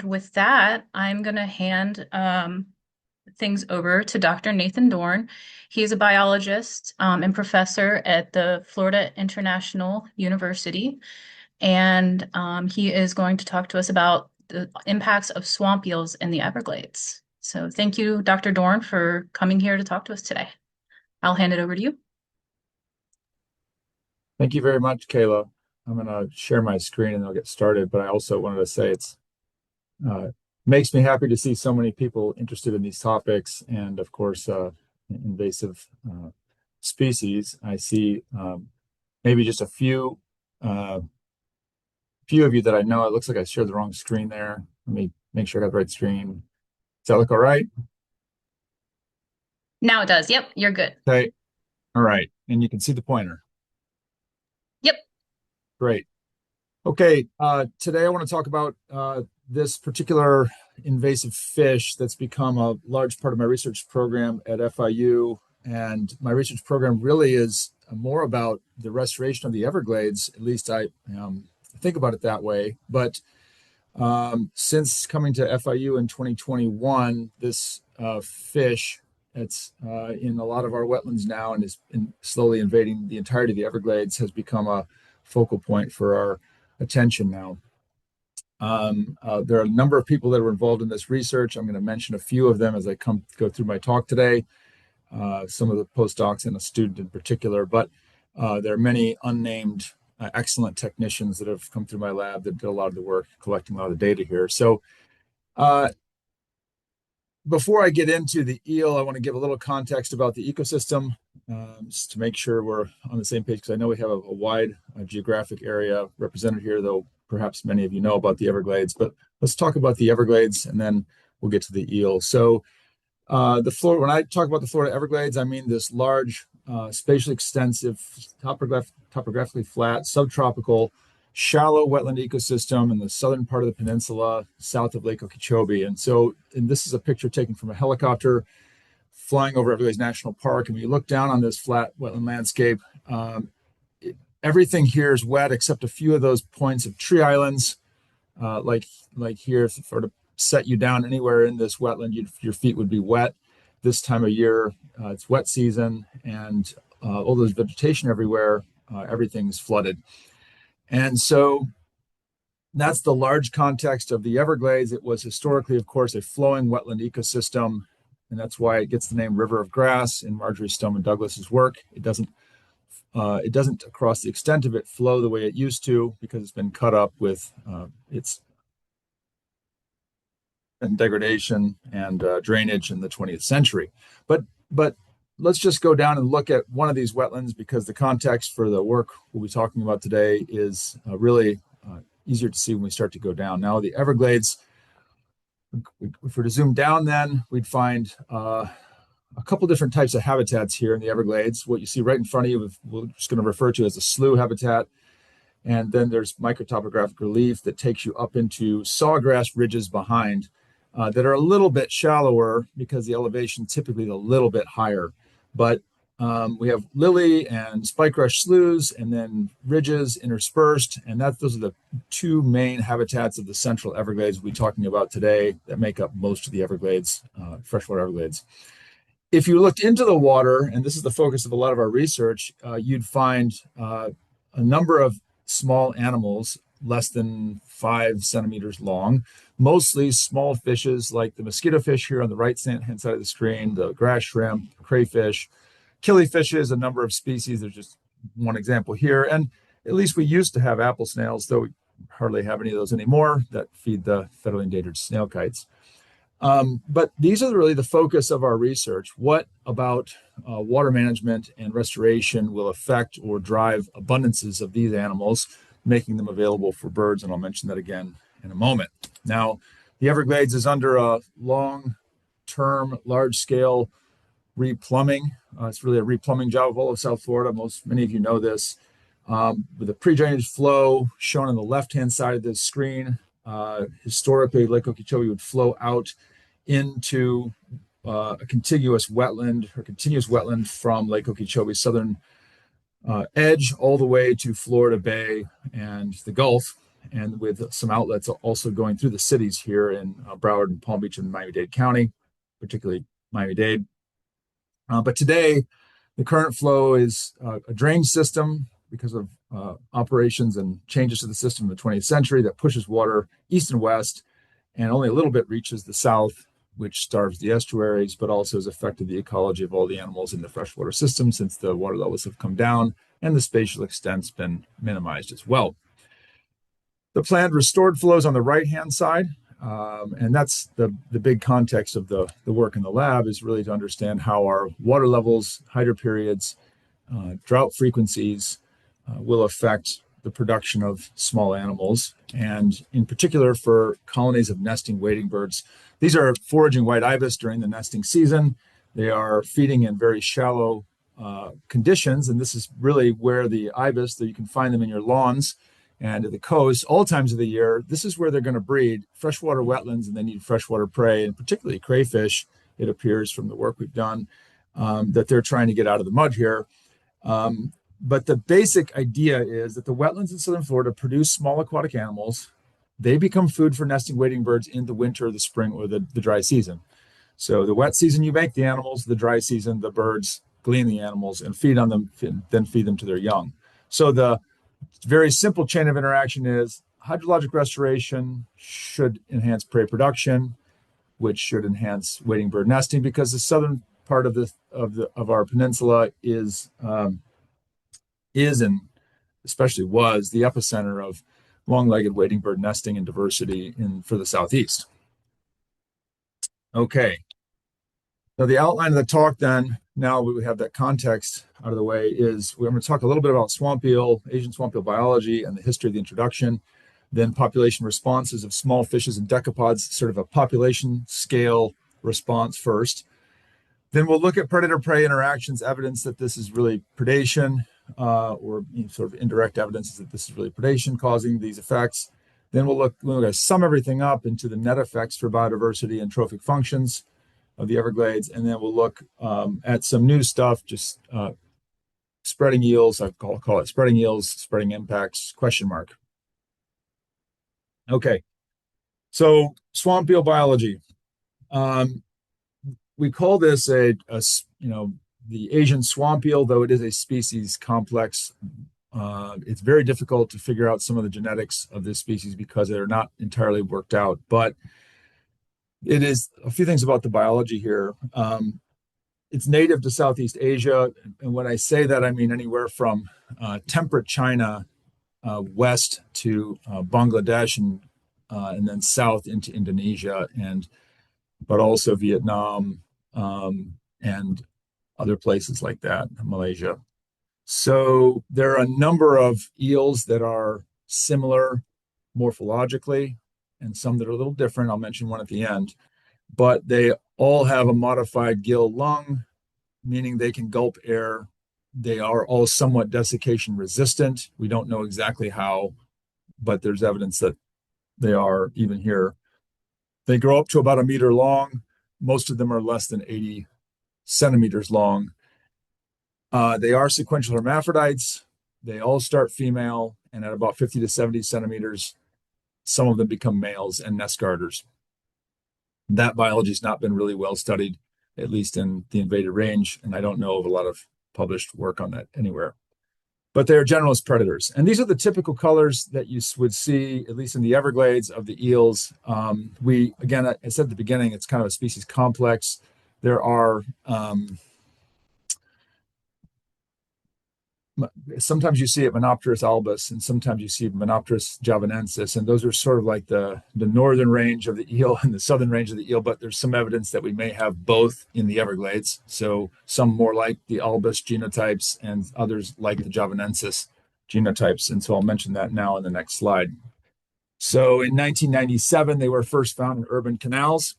With that, I'm going to hand things over to Dr. Nathan Dorn. He is a biologist and professor at the Florida International University, and he is going to talk to us about the impacts of swamp eels in the Everglades. So thank you, Dr. Dorn, for coming here to talk to us today. I'll hand it over to you. Thank you very much, Kayla. I'm going to share my screen and I'll get started, but I also wanted to say it's makes me happy to see so many people interested in these topics and, of course, invasive species. I see maybe just a few of you that I know. It looks like I shared the wrong screen there. Let me make sure I got the right screen. Does that look all right? Now it does. Yep, you're good. Okay. All right. And you can see the pointer. Yep. Great. Okay. Today I want to talk about this particular invasive fish that's become a large part of my research program at FIU. And my research program really is more about the restoration of the Everglades. At least I think about it that way. But since coming to FIU in 2021, this fish that's in a lot of our wetlands now and is slowly invading the entirety of the Everglades has become a focal point for our attention now. There are a number of people that were involved in this research. I'm going to mention a few of them as I go through my talk today, some of the postdocs and a student in particular, but there are many unnamed excellent technicians that have come through my lab that did a lot of the work collecting a lot of the data here. So before I get into the eel, I want to give a little context about the ecosystem, just to make sure we're on the same page, because I know we have a wide geographic area represented here, though perhaps many of you know about the Everglades. But let's talk about the Everglades, and then we'll get to the eel. So when I talk about the Florida Everglades, I mean this large, spatially extensive, topographically flat, subtropical, shallow wetland ecosystem in the southern part of the peninsula, south of Lake Okeechobee. And this is a picture taken from a helicopter flying over Everglades National Park. And when you look down on this flat wetland landscape, everything here is wet except a few of those points of tree islands, like here. If it were to set you down anywhere in this wetland, your feet would be wet. This time of year, it's wet season, and although there's vegetation everywhere, everything's flooded. And so that's the large context of the Everglades. It was historically, of course, a flowing wetland ecosystem, and that's why it gets the name River of Grass in Marjorie Stoneman Douglas's work. It doesn't, across the extent of it, flow the way it used to because it's been cut up with its degradation and drainage in the 20th century. But let's just go down and look at one of these wetlands, because the context for the work we'll be talking about today is really easier to see when we start to go down. Now, the Everglades, if we were to zoom down, then we'd find a couple different types of habitats here in the Everglades. What you see right in front of you, we're just going to refer to as a slough habitat. And then there's microtopographic relief that takes you up into sawgrass ridges behind that are a little bit shallower because the elevation typically is a little bit higher. But we have lily and spike rush sloughs and then ridges interspersed. And those are the two main habitats of the central Everglades we'll be talking about today that make up most of the Everglades, freshwater Everglades. If you looked into the water, and this is the focus of a lot of our research, you'd find a number of small animals less than 5 centimeters long, mostly small fishes like the mosquito fish here on the right-hand side of the screen, the grass shrimp, crayfish, killifishes, a number of species. There's just one example here. And at least we used to have apple snails, though we hardly have any of those anymore, that feed the federally endangered snail kites. But these are really the focus of our research. What about water management and restoration will affect or drive abundances of these animals, making them available for birds? And I'll mention that again in a moment. Now, the Everglades is under a long-term, large-scale replumbing. It's really a replumbing job of all of South Florida. Many of you know this. With a pre-drainage flow shown on the left-hand side of this screen, historically, Lake Okeechobee would flow out into a continuous wetland from Lake Okeechobee's southern edge all the way to Florida Bay and the Gulf. and with some outlets also going through the cities here in Broward and Palm Beach and Miami-Dade County, particularly Miami-Dade. But today, the current flow is a drain system because of operations and changes to the system in the 20th century that pushes water east and west, and only a little bit reaches the south, which starves the estuaries, but also has affected the ecology of all the animals in the freshwater system since the water levels have come down and the spatial extent's been minimized as well. The planned restored flows on the right-hand side, and that's the big context of the work in the lab, is really to understand how our water levels, hydroperiods, drought frequencies will affect the production of small animals, and in particular for colonies of nesting wading birds. These are foraging white ibis during the nesting season. They are feeding in very shallow conditions, and this is really where the ibis, that you can find them in your lawns and at the coast all times of the year. This is where they're going to breed freshwater wetlands, and they need freshwater prey, and particularly crayfish, it appears from the work we've done, that they're trying to get out of the mud here. But the basic idea is that the wetlands in southern Florida produce small aquatic animals. They become food for nesting wading birds in the winter, the spring, or the dry season. So the wet season, you make the animals. The dry season, the birds glean the animals and feed on them, then feed them to their young. So the very simple chain of interaction is hydrologic restoration should enhance prey production, which should enhance wading bird nesting, because the southern part of our peninsula is and especially was the epicenter of long-legged wading bird nesting and diversity for the southeast. Okay. Now the outline of the talk then, now we have that context out of the way, is we're going to talk a little bit about swamp eel, Asian swamp eel biology and the history of the introduction, then population responses of small fishes and decapods, sort of a population scale response first. Then we'll look at predator-prey interactions, evidence that this is really predation, or sort of indirect evidence that this is really predation causing these effects. Then we'll sum everything up into the net effects for biodiversity and trophic functions of the Everglades, and then we'll look at some new stuff, just spreading eels. I call it spreading eels, spreading impacts, question mark. Okay, so swamp eel biology. We call this the Asian swamp eel, though it is a species complex. It's very difficult to figure out some of the genetics of this species because they're not entirely worked out. But it is a few things about the biology here. It's native to Southeast Asia. And when I say that, I mean anywhere from temperate China west to Bangladesh and then south into Indonesia, but also Vietnam and other places like that, Malaysia. So there are a number of eels that are similar morphologically and some that are a little different. I'll mention one at the end. But they all have a modified gill lung, meaning they can gulp air. They are all somewhat desiccation resistant. We don't know exactly how, but there's evidence that they are even here. They grow up to about 1 meter long. Most of them are less than 80 centimeters long. They are sequential hermaphrodites. They all start female, and at about 50 to 70 centimeters, some of them become males and nest garters. That biology has not been really well studied, at least in the invaded range, and I don't know of a lot of published work on that anywhere. But they are generalist predators. And these are the typical colors that you would see, at least in the Everglades, of the eels. Again, I said at the beginning, it's kind of a species complex. There are sometimes you see it Monopterus albus, and sometimes you see Monopterus javanensis, and those are sort of like the northern range of the eel and the southern range of the eel, but there's some evidence that we may have both in the Everglades. So some more like the albus genotypes and others like the javanensis genotypes, and so I'll mention that now in the next slide. So in 1997, they were first found in urban canals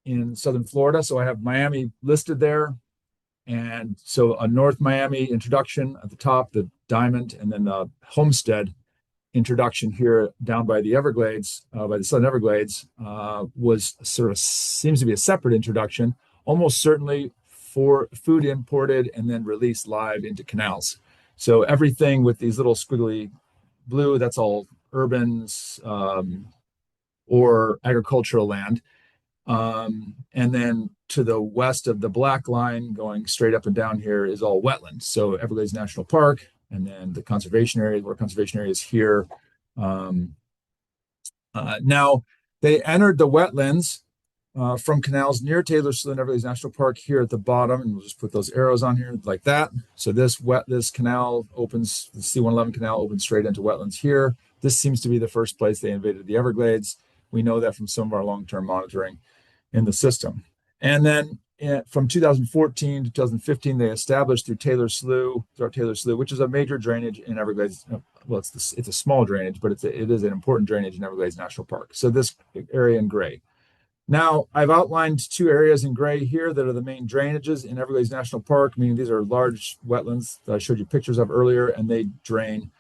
in southern Florida. So I have Miami listed there. And so a North Miami introduction at the top, the Diamond, and then the Homestead introduction here down by the Everglades, by the Southern Everglades, was sort of seems to be a separate introduction, almost certainly for food imported and then released live into canals. So everything with these little squiggly blue, that's all urban or agricultural land. And then to the west of the black line, going straight up and down here, is all wetlands. So Everglades National Park, and then the conservation area, where conservation area is here. Um, Now, they entered the wetlands from canals near Taylor Slough Everglades National Park here at the bottom, and we'll just put those arrows on here like that. So this canal opens, the C111 canal opens straight into wetlands here. This seems to be the first place they invaded the Everglades. We know that from some of our long-term monitoring in the system. And then from 2014 to 2015, they established throughout Taylor Slough, which is a major drainage in Everglades. Well, it's a small drainage, but it is an important drainage in Everglades National Park. So this area in gray. Now, I've outlined two areas in gray here that are the main drainages in Everglades National Park, meaning these are large wetlands that I showed you pictures of earlier, and they drain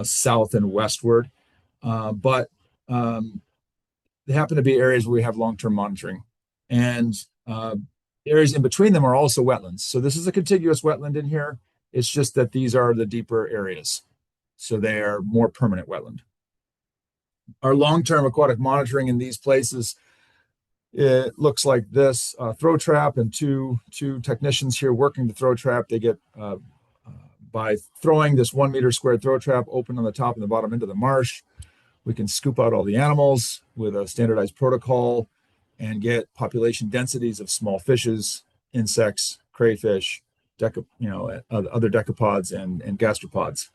south and westward. But they happen to be areas where we have long-term monitoring. And areas in between them are also wetlands. So this is a contiguous wetland in here. It's just that these are the deeper areas. So they are more permanent wetland. Our long-term aquatic monitoring in these places, it looks like this: throw trap and two technicians here working the throw trap. They get by throwing this 1 meter squared throw trap open on the top and the bottom into the marsh. We can scoop out all the animals with a standardized protocol and get population densities of small fishes, insects, crayfish, other decapods and gastropods.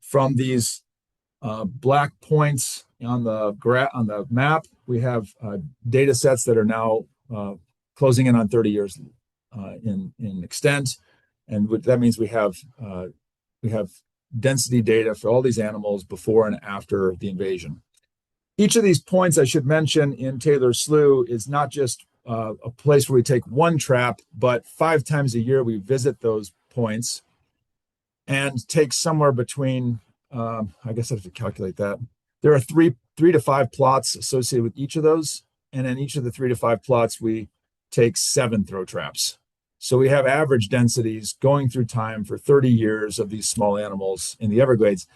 From these black points on the map, we have data sets that are now closing in on 30 years in extent, and that means we have density data for all these animals before and after the invasion. Each of these points, I should mention, in Taylor Slough is not just a place where we take one trap, but 5 times a year we visit those points and take somewhere between, I guess I have to calculate that. There are three to five plots associated with each of those. And in each of the 3 to 5 plots, we take 7 throw traps. So we have average densities going through time for 30 years of these small animals in the Everglades.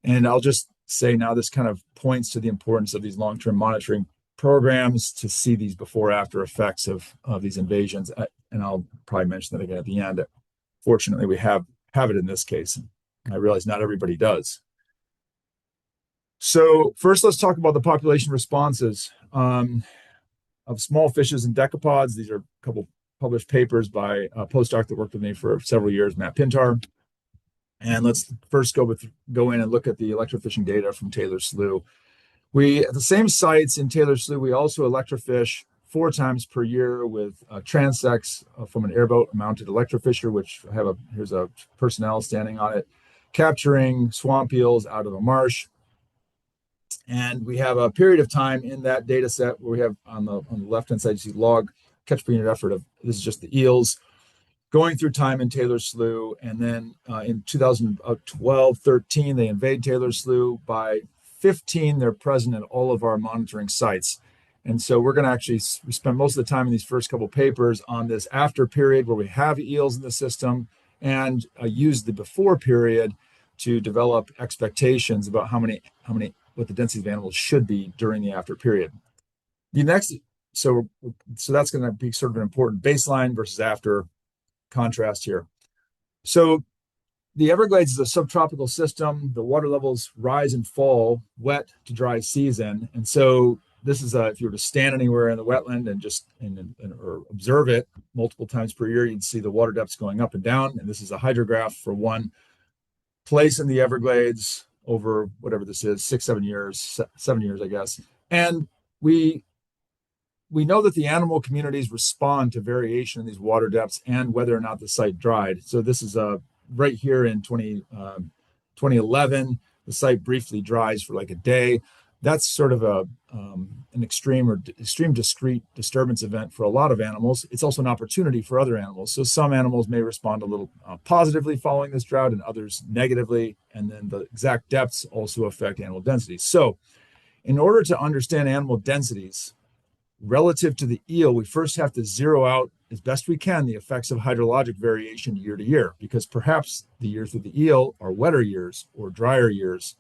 And I'll just say now this kind of points to the importance of these long-term monitoring programs to see these before-after effects of these invasions. And I'll probably mention that again at the end. Fortunately, we have it in this case. I realize not everybody does. So first, let's talk about the population responses of small fishes and decapods. These are a couple published papers by a postdoc that worked with me for several years, Matt Pintar. And let's first go in and look at the electrofishing data from Taylor Slough. At the same sites in Taylor Slough, we also electrofish 4 times per year with transects from an airboat mounted electrofisher, which here's a personnel standing on it, capturing swamp eels out of a marsh. And we have a period of time in that data set where we have on the left-hand side, you see log catch per unit effort of, this is just the eels, going through time in Taylor Slough. And then in 2012-13, they invade Taylor Slough. By 15, they're present at all of our monitoring sites. And so we're going to we spend most of the time in these first couple papers on this after period where we have eels in the system, and use the before period to develop expectations about what the density of animals should be during the after period. So that's going to be sort of an important baseline versus after contrast here. So the Everglades is a subtropical system. The water levels rise and fall wet to dry season. And so this is if you were to stand anywhere in the wetland and or observe it multiple times per year, you'd see the water depths going up and down. And this is a hydrograph for one place in the Everglades over whatever this is, 7 years, I guess. And we know that the animal communities respond to variation in these water depths and whether or not the site dried. So this is right here in 2011, the site briefly dries for like a day. That's sort of an extreme discrete disturbance event for a lot of animals. It's also an opportunity for other animals. So some animals may respond a little positively following this drought and others negatively. And then the exact depths also affect animal densities. So in order to understand animal densities relative to the eel, we first have to zero out as best we can the effects of hydrologic variation year to year, because perhaps the years with the eel are wetter years or drier years.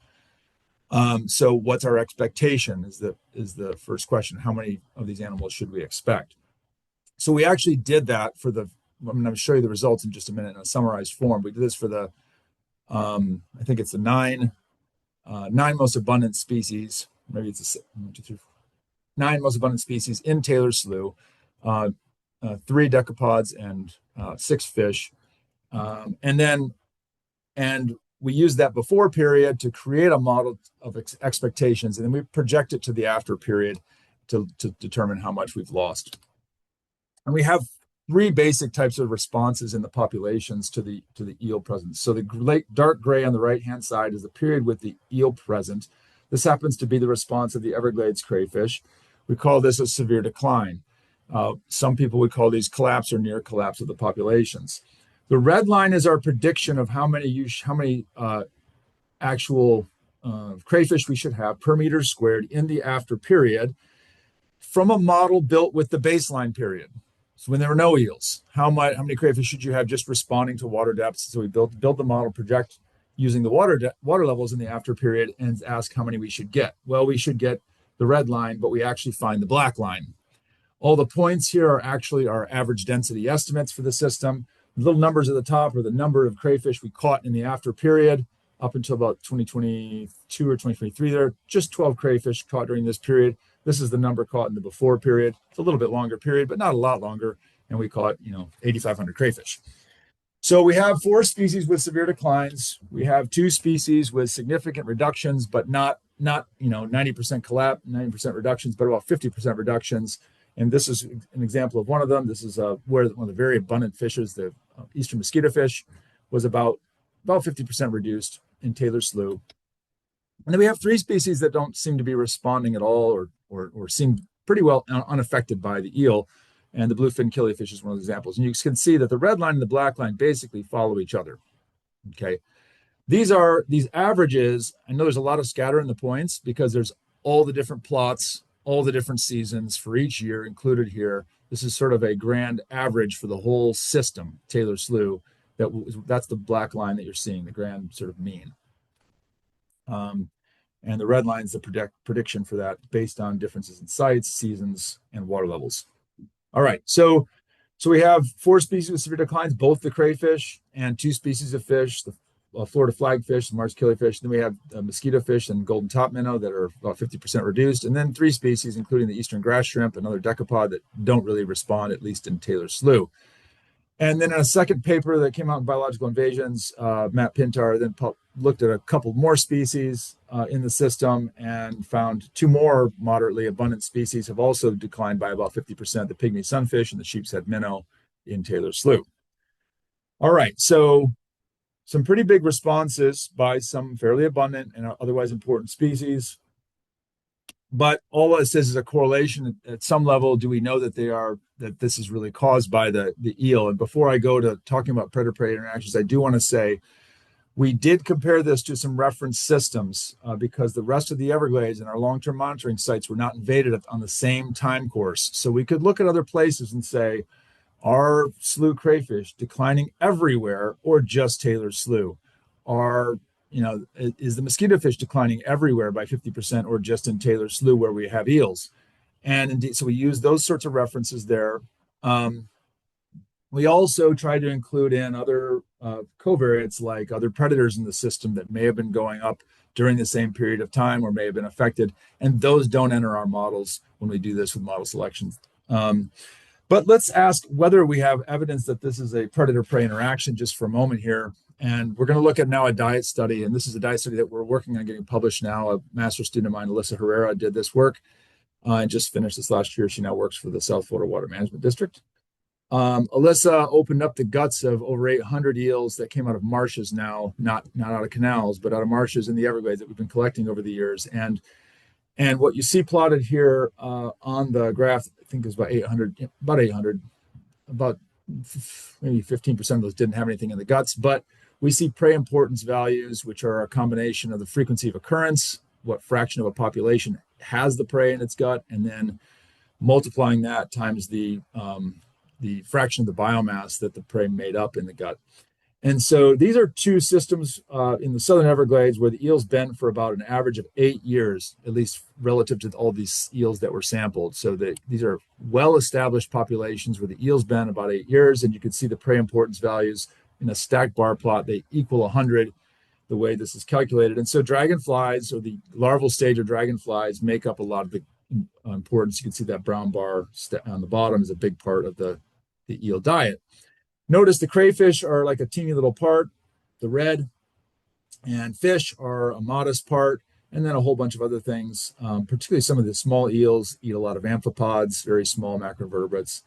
So what's our expectation is the first question. How many of these animals should we expect? So we actually did that for the, I'm going to show you the results in just a minute in a summarized form. We did this for the, I think it's the nine most abundant species. Maybe it's a 9 most abundant species in Taylor Slough, 3 decapods and 6 fish. And we use that before period to create a model of expectations, and then we project it to the after period to determine how much we've lost. And we have 3 basic types of responses in the populations to the eel presence. So the dark gray on the right-hand side is the period with the eel present. This happens to be the response of the Everglades crayfish. We call this a severe decline. Some people would call these collapse or near collapse of the populations. The red line is our prediction of how many actual crayfish we should have per meter squared in the after period from a model built with the baseline period. So when there were no eels, how many crayfish should you have just responding to water depths? So we built the model, project using the water levels in the after period, and ask how many we should get. Well, we should get the red line, but we actually find the black line. All the points here are actually our average density estimates for the system. The little numbers at the top are the number of crayfish we caught in the after period up until about 2022 or 2023. There are just 12 crayfish caught during this period. This is the number caught in the before period. It's a little bit longer period, but not a lot longer. And we caught, 8,500 crayfish. So we have 4 species with severe declines. We have 2 species with significant reductions, but not 90% collapse, 90% reductions, but about 50% reductions. And this is an example of one of them. This is where one of the very abundant fishes, the eastern mosquito fish, was about 50% reduced in Taylor Slough. And then we have 3 species that don't seem to be responding at all or seem pretty well unaffected by the eel. And the bluefin killifish is one of the examples. And you can see that the red line and the black line basically follow each other. Okay. These averages. I know there's a lot of scatter in the points because there's all the different plots, all the different seasons for each year included here. This is sort of a grand average for the whole system, Taylor Slough. That's the black line that you're seeing, the grand sort of mean. And the red line is the prediction for that based on differences in sites, seasons, and water levels. All right, so we have 4 species with severe declines, both the crayfish and 2 species of fish, the Florida flagfish, the Mars killifish. Then we have mosquito fish and golden top minnow that are about 50% reduced, and then 3 species, including the eastern grass shrimp, another decapod, that don't really respond, at least in Taylor Slough. And then in a second paper that came out in Biological Invasions, Matt Pintar then looked at a couple more species in the system and found 2 more moderately abundant species have also declined by about 50%, the pygmy sunfish and the sheepshead minnow in Taylor Slough. All right, so some pretty big responses by some fairly abundant and otherwise important species. But all it says is a correlation at some level. Do we know that this is really caused by the eel? And before I go to talking about predator-prey interactions, I do want to say we did compare this to some reference systems because the rest of the Everglades and our long-term monitoring sites were not invaded on the same time course. So we could look at other places and say, are slough crayfish declining everywhere or just Taylor Slough? Is the mosquito fish declining everywhere by 50% or just in Taylor Slough where we have eels? And indeed, so we use those sorts of references there. We also try to include in other covariates like other predators in the system that may have been going up during the same period of time or may have been affected. And those don't enter our models when we do this with model selections. But let's ask whether we have evidence that this is a predator-prey interaction just for a moment here. And we're going to look at now a diet study. And this is a diet study that we're working on getting published now. A master's student of mine, Alyssa Herrera, did this work and just finished this last year. She now works for the South Florida Water Management District. Alyssa opened up the guts of over 800 eels that came out of marshes now, not out of canals, but out of marshes in the Everglades that we've been collecting over the years. And what you see plotted here on the graph, I think is about 800, about maybe 15% of those didn't have anything in the guts, but we see prey importance values, which are a combination of the frequency of occurrence, what fraction of a population has the prey in its gut, and then multiplying that times the fraction of the biomass that the prey made up in the gut. And so these are two systems in the southern Everglades where the eels been for about an average of 8 years, at least relative to all these eels that were sampled. So these are well-established populations where the eels been about 8 years, and you can see the prey importance values in a stacked bar plot. They equal 100 the way this is calculated. And so dragonflies, or the larval stage of dragonflies, make up a lot of the importance. You can see that brown bar on the bottom is a big part of the eel diet. Notice the crayfish are like a teeny little part, the red, and fish are a modest part, and then a whole bunch of other things. Particularly some of the small eels eat a lot of amphipods, very small macroinvertebrates.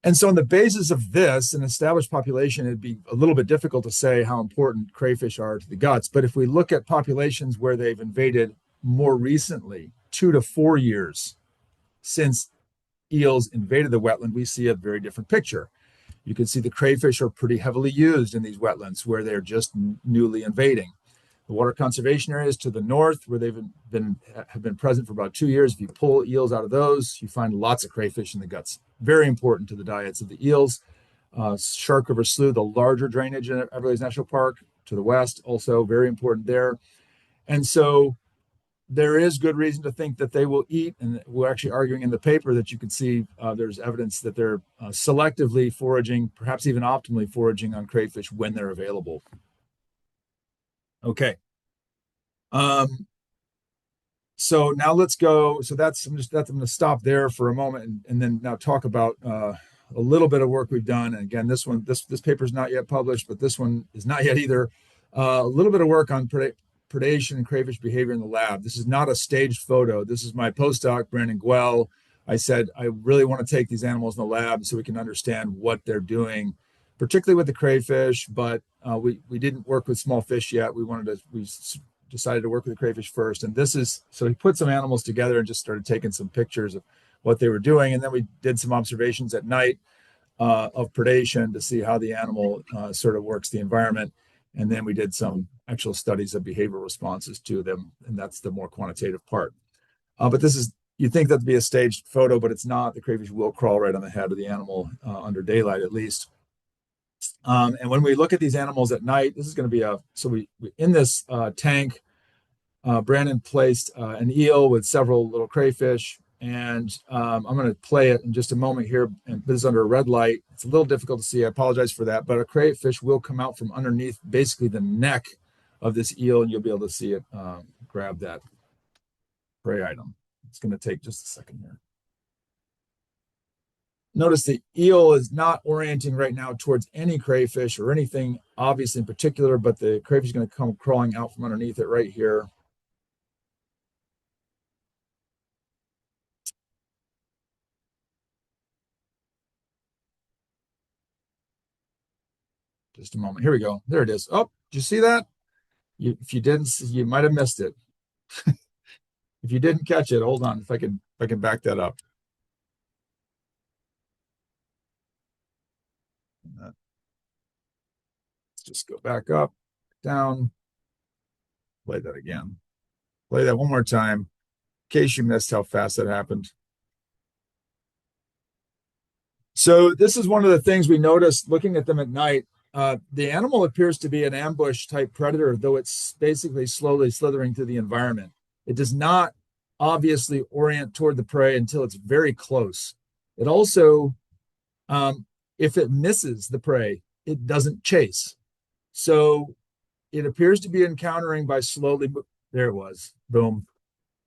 And so on the basis of this, an established population, it'd be a little bit difficult to say how important crayfish are to the guts. But if we look at populations where they've invaded more recently, 2 to 4 years since eels invaded the wetland, we see a very different picture. You can see the crayfish are pretty heavily used in these wetlands where they're just newly invading. The water conservation areas to the north, where have been present for about 2 years, if you pull eels out of those, you find lots of crayfish in the guts. Very important to the diets of the eels. Shark River Slough, the larger drainage in Everglades National Park to the west, also very important there. And so there is good reason to think that they will eat, and we're actually arguing in the paper that you can see there's evidence that they're selectively foraging, perhaps even optimally foraging on crayfish when they're available. Okay. So now let's go. So I'm going to stop there for a moment and then now talk about a little bit of work we've done. And again, this paper is not yet published, but this one is not yet either. A little bit of work on predation and crayfish behavior in the lab. This is not a staged photo. This is my postdoc, Brandon Gwell. I said, I really want to take these animals in the lab so we can understand what they're doing, particularly with the crayfish, but we didn't work with small fish yet. We decided to work with the crayfish first. And so he put some animals together and just started taking some pictures of what they were doing. And then we did some observations at night of predation to see how the animal sort of works the environment. And then we did some actual studies of behavioral responses to them, and that's the more quantitative part. But you think that'd be a staged photo, but it's not. The crayfish will crawl right on the head of the animal under daylight, at least. And when we look at these animals at night, this is going to be we in this tank, Brandon placed an eel with several little crayfish. And I'm going to play it in just a moment here. And this is under a red light. It's a little difficult to see. I apologize for that. But a crayfish will come out from underneath basically the neck of this eel, and you'll be able to see it grab that prey item. It's going to take just a second here. Notice the eel is not orienting right now towards any crayfish or anything obvious in particular, but the crayfish is going to come crawling out from underneath it right here. Just a moment. Here we go. There it is. Oh, did you see that? If you didn't, you might have missed it. If you didn't catch it, hold on. If I can back that up. Let's just go back up, down. Play that again. Play that one more time, in case you missed how fast that happened. So this is one of the things we noticed looking at them at night. The animal appears to be an ambush type predator, though it's basically slowly slithering through the environment. It does not obviously orient toward the prey until it's very close. It also, if it misses the prey, it doesn't chase. So it appears to be encountering by there it was, boom,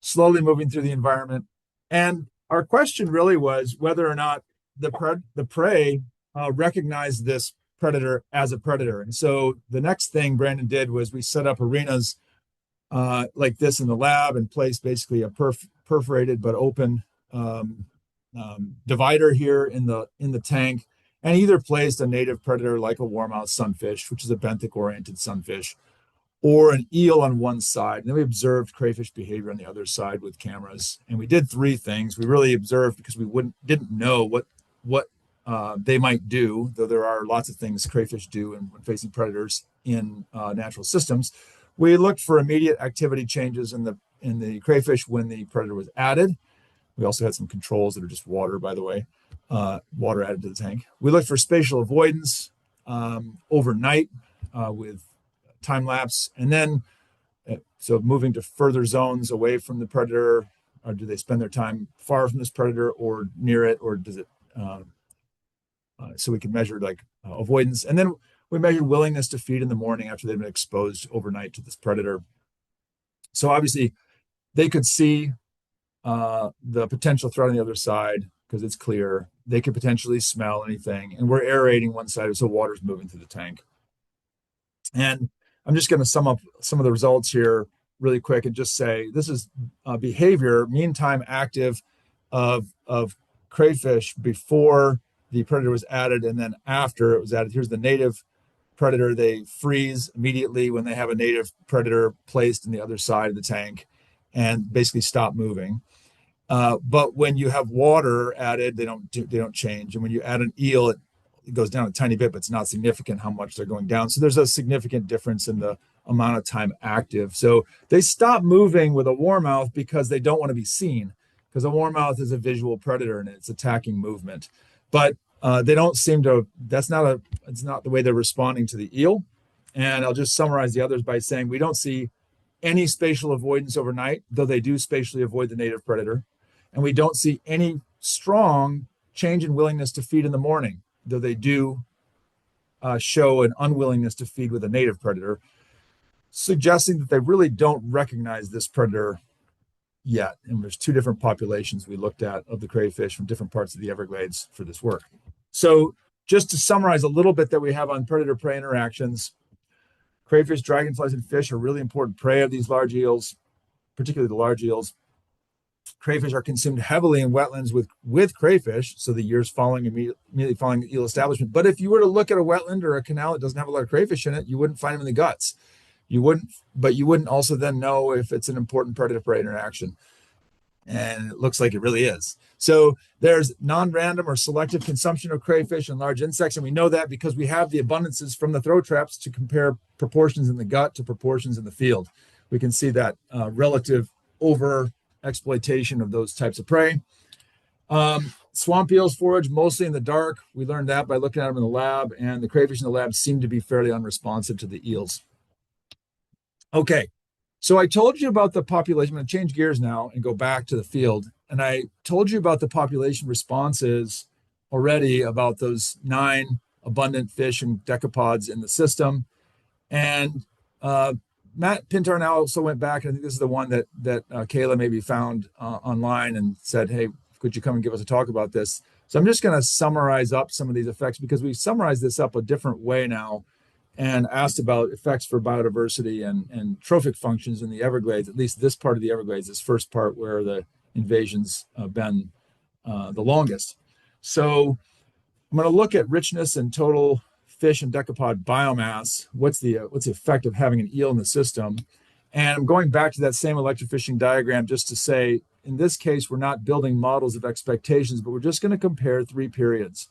slowly moving through the environment. And our question really was whether or not the prey recognized this predator as a predator. And so the next thing Brandon did was we set up arenas like this in the lab and placed basically a perforated but open divider here in the tank, and either placed a native predator like a warmouth sunfish, which is a benthic-oriented sunfish, or an eel on one side. And then we observed crayfish behavior on the other side with cameras. And we did three things. We really observed because we didn't know what they might do, though there are lots of things crayfish do when facing predators in natural systems. We looked for immediate activity changes in the crayfish when the predator was added. We also had some controls that are just water, by the way, water added to the tank. We looked for spatial avoidance, overnight with time lapse, and then so moving to further zones away from the predator, or do they spend their time far from this predator or near it, or does it? So we can measure like avoidance, and then we measured willingness to feed in the morning after they've been exposed overnight to this predator. So obviously, they could see the potential threat on the other side because it's clear. They could potentially smell anything, and we're aerating one side, so water's moving through the tank. And I'm just going to sum up some of the results here really quick and just say this is behavior, mean time active of crayfish before the predator was added and then after it was added. Here's the native predator. They freeze immediately when they have a native predator placed in the other side of the tank and basically stop moving. But when you have water added, they don't change. And when you add an eel, it goes down a tiny bit, but it's not significant how much they're going down. So there's a significant difference in the amount of time active. So they stop moving with a warmouth because they don't want to be seen, because a warmouth is a visual predator and it's attacking movement. But they don't seem to, it's not the way they're responding to the eel. And I'll just summarize the others by saying we don't see any spatial avoidance overnight, though they do spatially avoid the native predator. And we don't see any strong change in willingness to feed in the morning, though they do show an unwillingness to feed with a native predator, suggesting that they really don't recognize this predator yet. And there's two different populations we looked at of the crayfish from different parts of the Everglades for this work. So just to summarize a little bit that we have on predator-prey interactions, crayfish, dragonflies, and fish are really important prey of these large eels, particularly the large eels. Crayfish are consumed heavily in wetlands with crayfish, so the years following immediately following the eel establishment. But if you were to look at a wetland or a canal that doesn't have a lot of crayfish in it, you wouldn't find them in the guts. You wouldn't also then know if it's an important predator-prey interaction. And it looks like it really is. So there's non-random or selective consumption of crayfish and large insects, and we know that because we have the abundances from the throw traps to compare proportions in the gut to proportions in the field. We can see that relative over exploitation of those types of prey. Swamp eels forage mostly in the dark. We learned that by looking at them in the lab, and the crayfish in the lab seem to be fairly unresponsive to the eels. Okay, so I told you about the population. I'm going to change gears now and go back to the field. And I told you about the population responses already, about those 9 abundant fish and decapods in the system. And Matt Pintar now also went back, and I think this is the one that Kayla maybe found online and said, hey, could you come and give us a talk about this? So I'm just going to summarize up some of these effects because we summarized this up a different way now and asked about effects for biodiversity and trophic functions in the Everglades, at least this part of the Everglades, this first part where the invasion's been the longest. So I'm going to look at richness and total fish and decapod biomass. What's the effect of having an eel in the system? And I'm going back to that same electrofishing diagram just to say, in this case, we're not building models of expectations, but we're just going to compare 3 periods.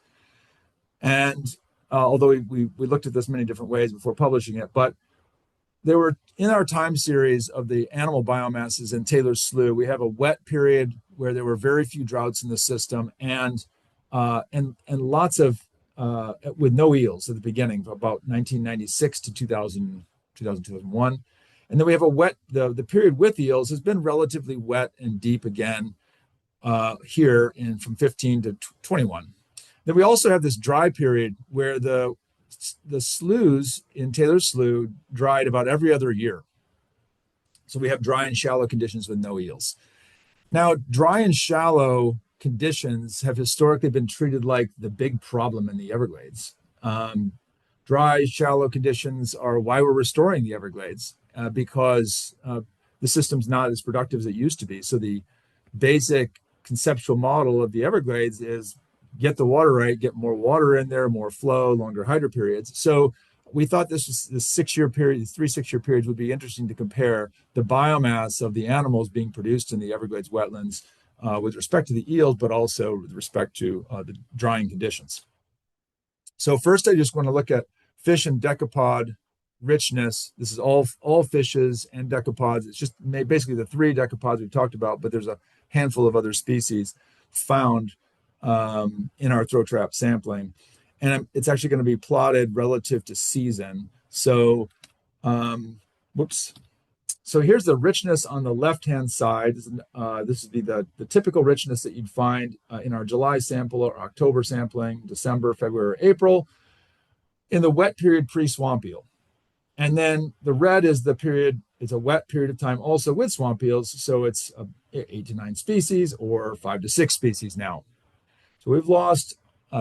And although we looked at this many different ways before publishing it, but there were, in our time series of the animal biomasses in Taylor's Slough, we have a wet period where there were very few droughts in the system and lots of with no eels at the beginning, about 1996 to 2000, 2001. And then we have a wet, the period with eels has been relatively wet and deep again here from 15 to 21. Then we also have this dry period where the sloughs in Taylor's Slough dried about every other year. So we have dry and shallow conditions with no eels. Now, dry and shallow conditions have historically been treated like the big problem in the Everglades. Dry, shallow conditions are why we're restoring the Everglades because the system's not as productive as it used to be. So the basic conceptual model of the Everglades is get the water right, get more water in there, more flow, longer hydro periods. So we thought this 6-year period, these 3 6-year periods would be interesting to compare the biomass of the animals being produced in the Everglades wetlands with respect to the eels, but also with respect to the drying conditions. So first, I just want to look at fish and decapod richness. This is all fishes and decapods. It's just basically the 3 decapods we've talked about, but there's a handful of other species found in our throw trap sampling. and it's actually going to be plotted relative to season. So, whoops. So here's the richness on the left-hand side. This would be the typical richness that you'd find in our July sample or October sampling, December, February, or April, in the wet period pre-swamp eel. And then the red is the period, it's a wet period of time also with swamp eels. So it's 8 to 9 species or 5 to 6 species now. So we've lost,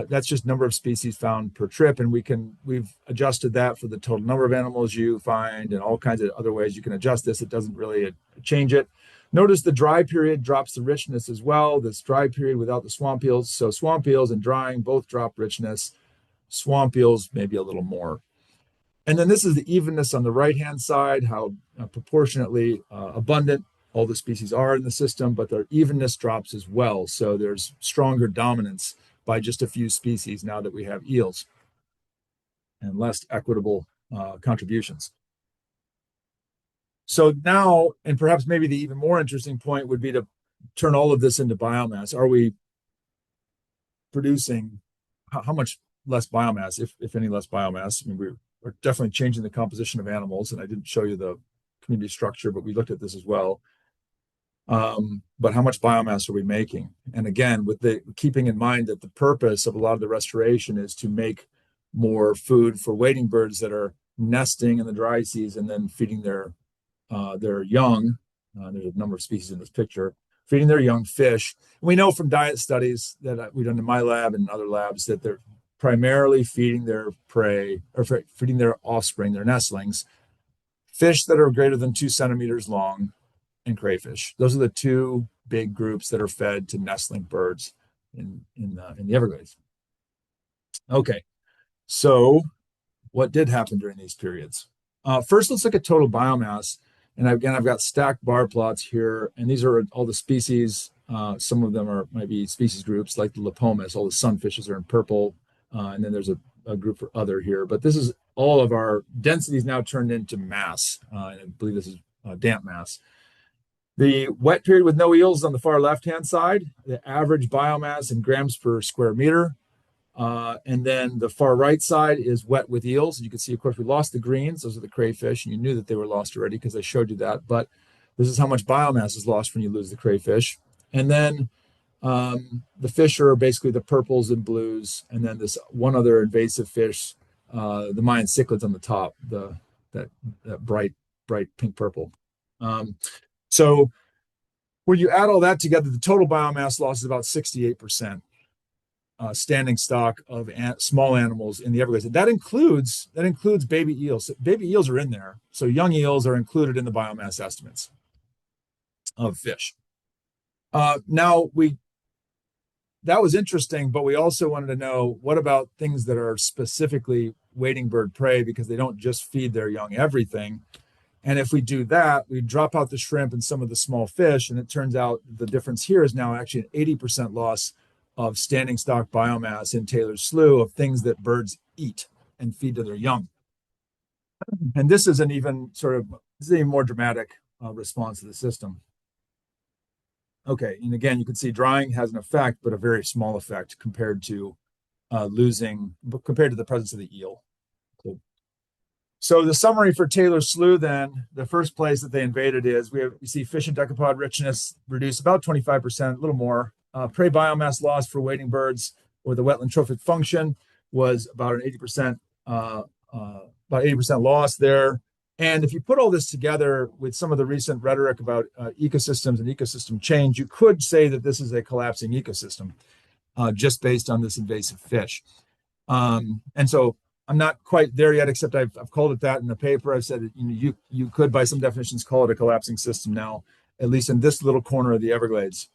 that's just number of species found per trip. And we've adjusted that for the total number of animals you find and all kinds of other ways you can adjust this. It doesn't really change it. Notice the dry period drops the richness as well. This dry period without the swamp eels. So swamp eels and drying both drop richness. Swamp eels maybe a little more. And then this is the evenness on the right-hand side, how proportionately abundant all the species are in the system, but their evenness drops as well. So there's stronger dominance by just a few species now that we have eels and less equitable contributions. So now, and perhaps maybe the even more interesting point would be to turn all of this into biomass. Are we producing how much less biomass, if any less biomass? I mean, we're definitely changing the composition of animals, and I didn't show you the community structure, but we looked at this as well. But how much biomass are we making? And again, with the keeping in mind that the purpose of a lot of the restoration is to make more food for wading birds that are nesting in the dry season, then feeding their young. There's a number of species in this picture, feeding their young fish. And we know from diet studies that we've done in my lab and other labs that they're primarily feeding their prey or feeding their offspring, their nestlings, fish that are greater than 2 centimeters long, and crayfish. Those are the two big groups that are fed to nestling birds in the Everglades. Okay, so what did happen during these periods? First, let's look at total biomass. And again, I've got stacked bar plots here, and these are all the species. Some of them might be species groups like the Lepomis. All the sunfishes are in purple, and then there's a group for other here. But this is all of our densities now turned into mass. I believe this is damp mass. The wet period with no eels on the far left-hand side, the average biomass in grams per square meter. And then the far right side is wet with eels. You can see, of course, we lost the greens. Those are the crayfish, and you knew that they were lost already because I showed you that. But this is how much biomass is lost when you lose the crayfish. And then the fish are basically the purples and blues, and then this one other invasive fish, the Mayan cichlids on the top, that bright pink purple. So when you add all that together, the total biomass loss is about 68%. Standing stock of small animals in the Everglades. That includes baby eels. Baby eels are in there, so young eels are included in the biomass estimates of fish. That was interesting, but we also wanted to know, what about things that are specifically wading bird prey, because they don't just feed their young everything. And if we do that, we drop out the shrimp and some of the small fish, and it turns out the difference here is now actually an 80% loss of standing stock biomass in Taylor's Slough of things that birds eat and feed to their young. And this is an even more dramatic response to the system. Okay, and again, you can see drying has an effect, but a very small effect compared to the presence of the eel. So the summary for Taylor's Slough, then, the first place that they invaded is we see fish and decapod richness reduced about 25%, a little more. Prey biomass loss for wading birds or the wetland trophic function was about an 80%, about 80% loss there. And if you put all this together with some of the recent rhetoric about ecosystems and ecosystem change, you could say that this is a collapsing ecosystem just based on this invasive fish. And so I'm not quite there yet, except I've called it that in the paper. I've said that, you could, by some definitions, call it a collapsing system now, at least in this little corner of the Everglades.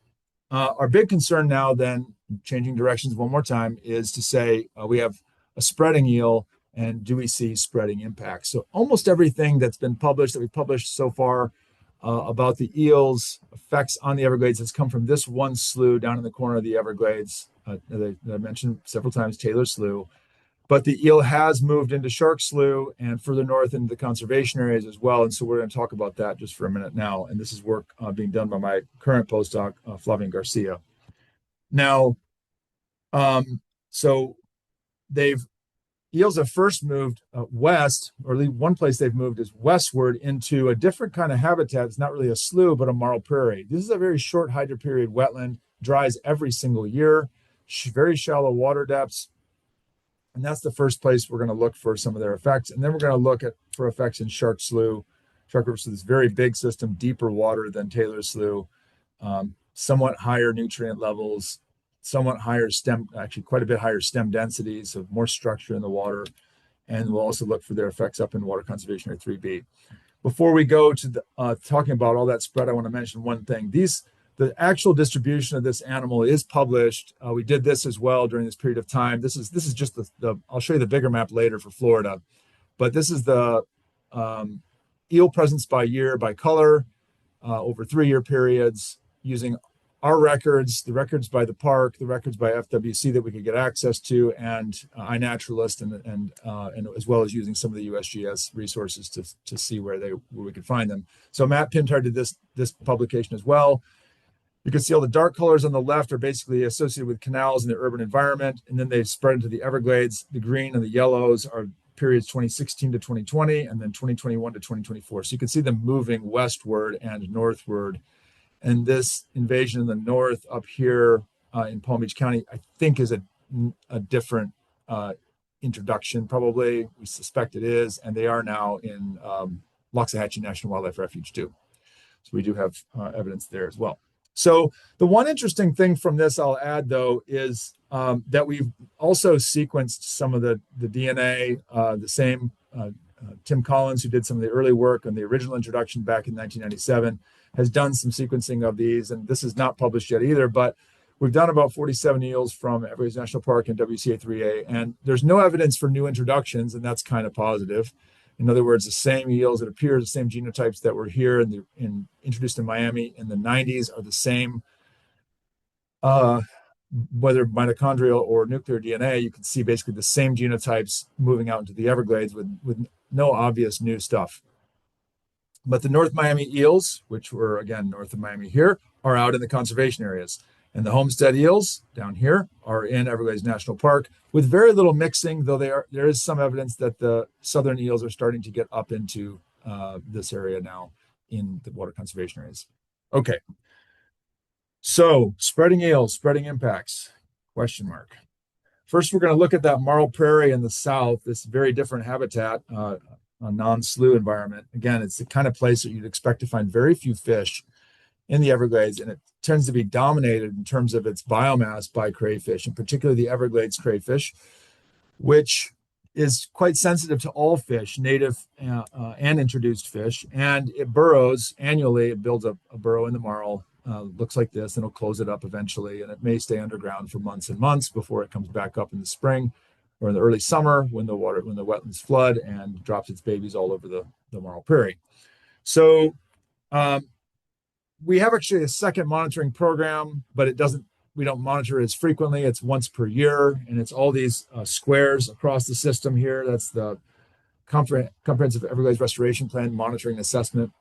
Our big concern now, then, changing directions one more time, is to say we have a spreading eel, and do we see spreading impacts? So almost everything that's been published, that we've published so far about the eel's effects on the Everglades has come from this one slough down in the corner of the Everglades that I mentioned several times, Taylor's Slough. But the eel has moved into Shark Slough and further north into the conservation areas as well. And so we're going to talk about that just for a minute now. And this is work being done by my current postdoc, Flavian Garcia. Now, so they've eels have first moved west, or at least one place they've moved is westward into a different kind of habitat. It's not really a slough, but a marl prairie. This is a very short hydroperiod wetland, dries every single year, very shallow water depths. And that's the first place we're going to look for some of their effects. And then we're going to look for effects in Shark Slough. Shark River Slough is a very big system, deeper water than Taylor Slough, somewhat higher nutrient levels, somewhat higher stem, actually quite a bit higher stem densities, so more structure in the water. And we'll also look for their effects up in Water Conservation Area 3B. Before we go to talking about all that spread, I want to mention one thing. The actual distribution of this animal is published. We did this as well during this period of time. This is just the I'll show you the bigger map later for Florida, but this is the eel presence by year by color over 3-year periods using our records, the records by the park, the records by FWC that we could get access to, and iNaturalist, and as well as using some of the USGS resources to see where we could find them. So Matt Pintar did this publication as well. You can see all the dark colors on the left are basically associated with canals in the urban environment, and then they spread into the Everglades. The green and the yellows are periods 2016 to 2020, and then 2021 to 2024. So you can see them moving westward and northward. And this invasion in the north up here in Palm Beach County, I think is a different introduction, probably. We suspect it is, and they are now in Loxahatchee National Wildlife Refuge too. So we do have evidence there as well. So the one interesting thing from this I'll add, though, is that we've also sequenced some of the DNA, the same Tim Collins, who did some of the early work on the original introduction back in 1997, has done some sequencing of these, and this is not published yet either, but we've done about 47 eels from Everglades National Park and WCA3A, and there's no evidence for new introductions, and that's kind of positive. In other words, the same eels, it appears the same genotypes that were here introduced in Miami in the 90s are the same, whether mitochondrial or nuclear DNA. You can see basically the same genotypes moving out into the Everglades with no obvious new stuff. But the North Miami eels, which were, again, north of Miami here, are out in the conservation areas. And the Homestead eels down here are in Everglades National Park with very little mixing, though there is some evidence that the southern eels are starting to get up into this area now in the water conservation areas. Okay. So spreading eels, spreading impacts, question mark. First, we're going to look at that marl prairie in the south, this very different habitat, a non-slough environment. Again, it's the kind of place that you'd expect to find very few fish in the Everglades, and it tends to be dominated in terms of its biomass by crayfish, and particularly the Everglades crayfish, which is quite sensitive to all fish, native and introduced fish, and it burrows annually. It builds a burrow in the marl, looks like this, and it'll close it up eventually, and it may stay underground for months and months before it comes back up in the spring or in the early summer when the wetlands flood and drops its babies all over the marl prairie. So we have actually a second monitoring program, but we don't monitor as frequently. It's once per year, and it's all these squares across the system here. That's the Comprehensive Everglades Restoration Plan monitoring assessment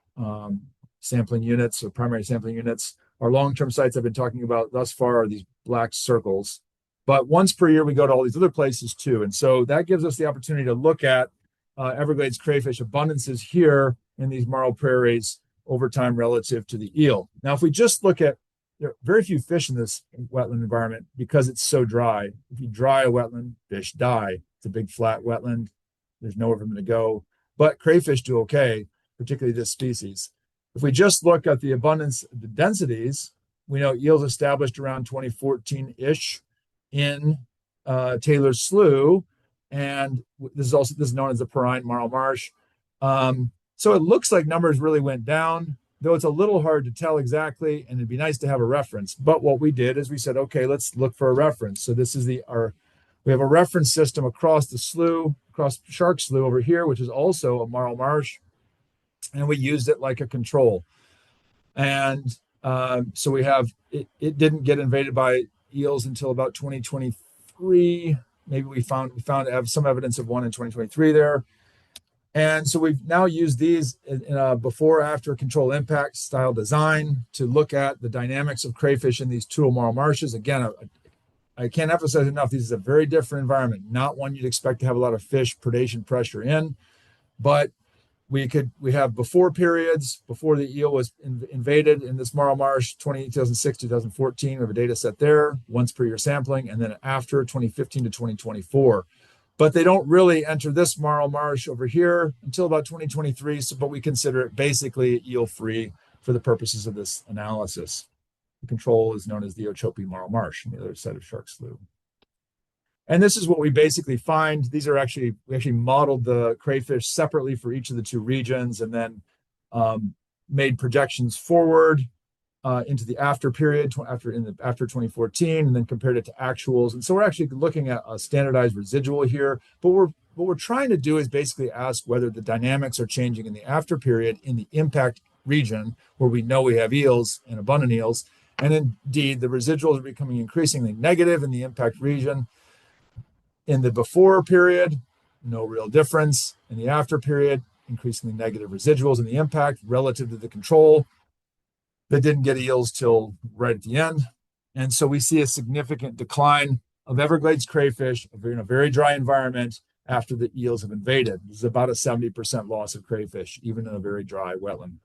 sampling units, or primary sampling units. Our long-term sites I've been talking about thus far are these black circles. But once per year, we go to all these other places too. And so that gives us the opportunity to look at Everglades crayfish abundances here in these marl prairies over time relative to the eel. Now, if we just look at, there are very few fish in this wetland environment because it's so dry. If you dry a wetland, fish die. It's a big flat wetland. There's nowhere for them to go. But crayfish do okay, particularly this species. If we just look at the abundance, the densities, we know eels established around 2014-ish in Taylor's Slough, and this is known as the Perrine Marl Marsh. So it looks like numbers really went down, though it's a little hard to tell exactly, and it'd be nice to have a reference. But what we did is we said, okay, let's look for a reference. So this is we have a reference system across the slough, across Shark Slough over here, which is also a marl marsh, and we used it like a control. And so we have it didn't get invaded by eels until about 2023. Maybe we found some evidence of one in 2023 there. And so we've now used these in a before-after control impact style design to look at the dynamics of crayfish in these two marl marshes. Again, I can't emphasize enough, this is a very different environment, not one you'd expect to have a lot of fish predation pressure in, but we have before periods, before the eel was invaded in this marl marsh, 2006, 2014, we have a data set there, once per year sampling, and then after 2015 to 2024. But they don't really enter this marl marsh over here until about 2023, but we consider it basically eel free for the purposes of this analysis. The control is known as the Okeechobee marl marsh on the other side of Shark Slough. And this is what we basically find. These are we actually modeled the crayfish separately for each of the two regions, and then made projections forward into the after period, after 2014, and then compared it to actuals. And so we're actually looking at a standardized residual here. But what we're trying to do is basically ask whether the dynamics are changing in the after period in the impact region, where we know we have eels and abundant eels. And indeed, the residuals are becoming increasingly negative in the impact region. In the before period, no real difference. In the after period, increasingly negative residuals in the impact relative to the control that didn't get eels till right at the end. And so we see a significant decline of Everglades crayfish in a very dry environment after the eels have invaded. This is about a 70% loss of crayfish, even in a very dry wetland.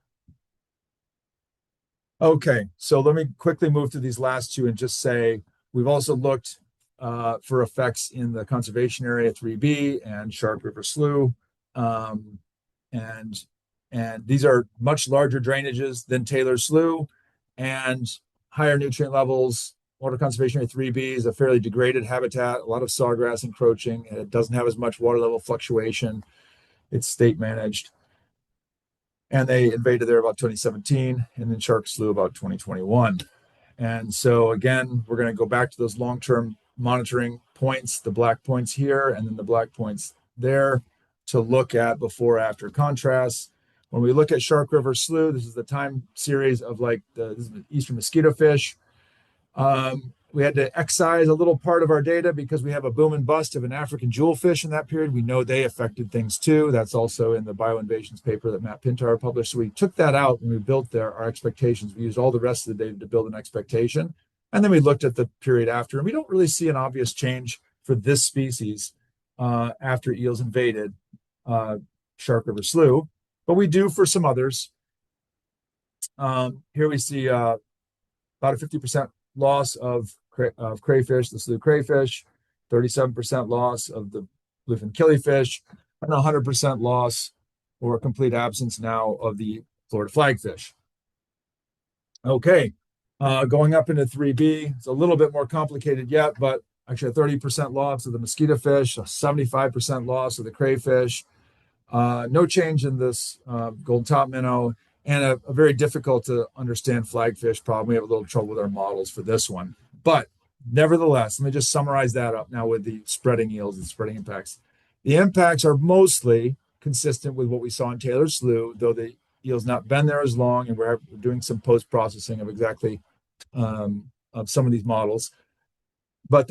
Okay, so let me quickly move to these last two and just say we've also looked for effects in the conservation area 3B and Shark River Slough. And these are much larger drainages than Taylor Slough and higher nutrient levels. Water conservation area 3B is a fairly degraded habitat, a lot of sawgrass encroaching, and it doesn't have as much water level fluctuation. It's state managed. And they invaded there about 2017, and then Shark Slough about 2021. And so again, we're going to go back to those long-term monitoring points, the black points here, and then the black points there, to look at before after contrasts. When we look at Shark River Slough, this is the time series of this is the eastern mosquito fish. We had to excise a little part of our data because we have a boom and bust of an African jewelfish in that period. We know they affected things too. That's also in the bioinvasions paper that Matt Pintar published. So we took that out when we built our expectations. We used all the rest of the data to build an expectation. And then we looked at the period after, and we don't really see an obvious change for this species after eels invaded Shark River Slough, but we do for some others. Here we see about a 50% loss of crayfish, the Slough crayfish, 37% loss of the bluefin killifish, and 100% loss or complete absence now of the Florida flagfish. Okay, going up into 3B, it's a little bit more complicated yet, but actually a 30% loss of the mosquito fish, a 75% loss of the crayfish, no change in this golden top minnow, and a very difficult to understand flagfish problem. We have a little trouble with our models for this one. But nevertheless, let me just summarize that up now with the spreading eels and spreading impacts. The impacts are mostly consistent with what we saw in Taylor Slough, though the eel's not been there as long, and we're doing some post-processing of exactly of some of these models. But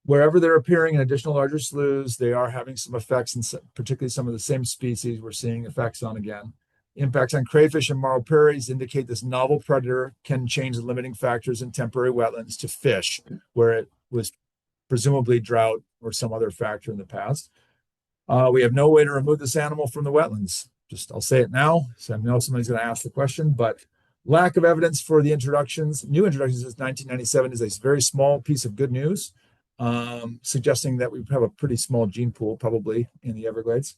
wherever they're appearing in additional larger sloughs, they are having some effects, and particularly some of the same species we're seeing effects on again. Impacts on crayfish and marl prairies indicate this novel predator can change the limiting factors in temporary wetlands to fish, where it was presumably drought or some other factor in the past. We have no way to remove this animal from the wetlands. I'll say it now, so I know somebody's going to ask the question, but lack of evidence for the new introductions since 1997 is a very small piece of good news, suggesting that we have a pretty small gene pool probably in the Everglades.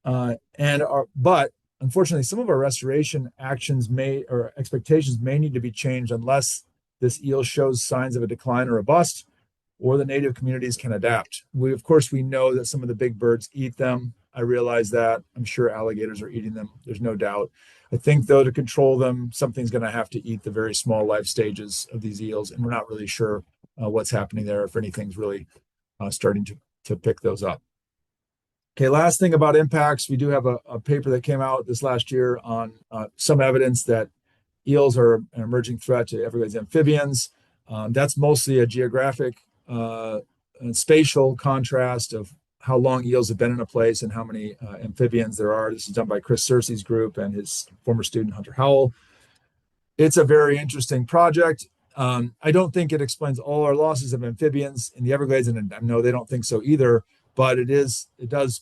But unfortunately, some of our restoration actions or expectations may need to be changed unless this eel shows signs of a decline or a bust, or the native communities can adapt. Of course, we know that some of the big birds eat them. I realize that. I'm sure alligators are eating them. There's no doubt. I think, though, to control them, something's going to have to eat the very small life stages of these eels, and we're not really sure what's happening there, if anything's really starting to pick those up. Okay, last thing about impacts, we do have a paper that came out this last year on some evidence that eels are an emerging threat to Everglades amphibians. That's mostly a geographic and spatial contrast of how long eels have been in a place and how many amphibians there are. This is done by Chris Searcy's group and his former student, Hunter Howell. It's a very interesting project. I don't think it explains all our losses of amphibians in the Everglades, and I know they don't think so either. But it does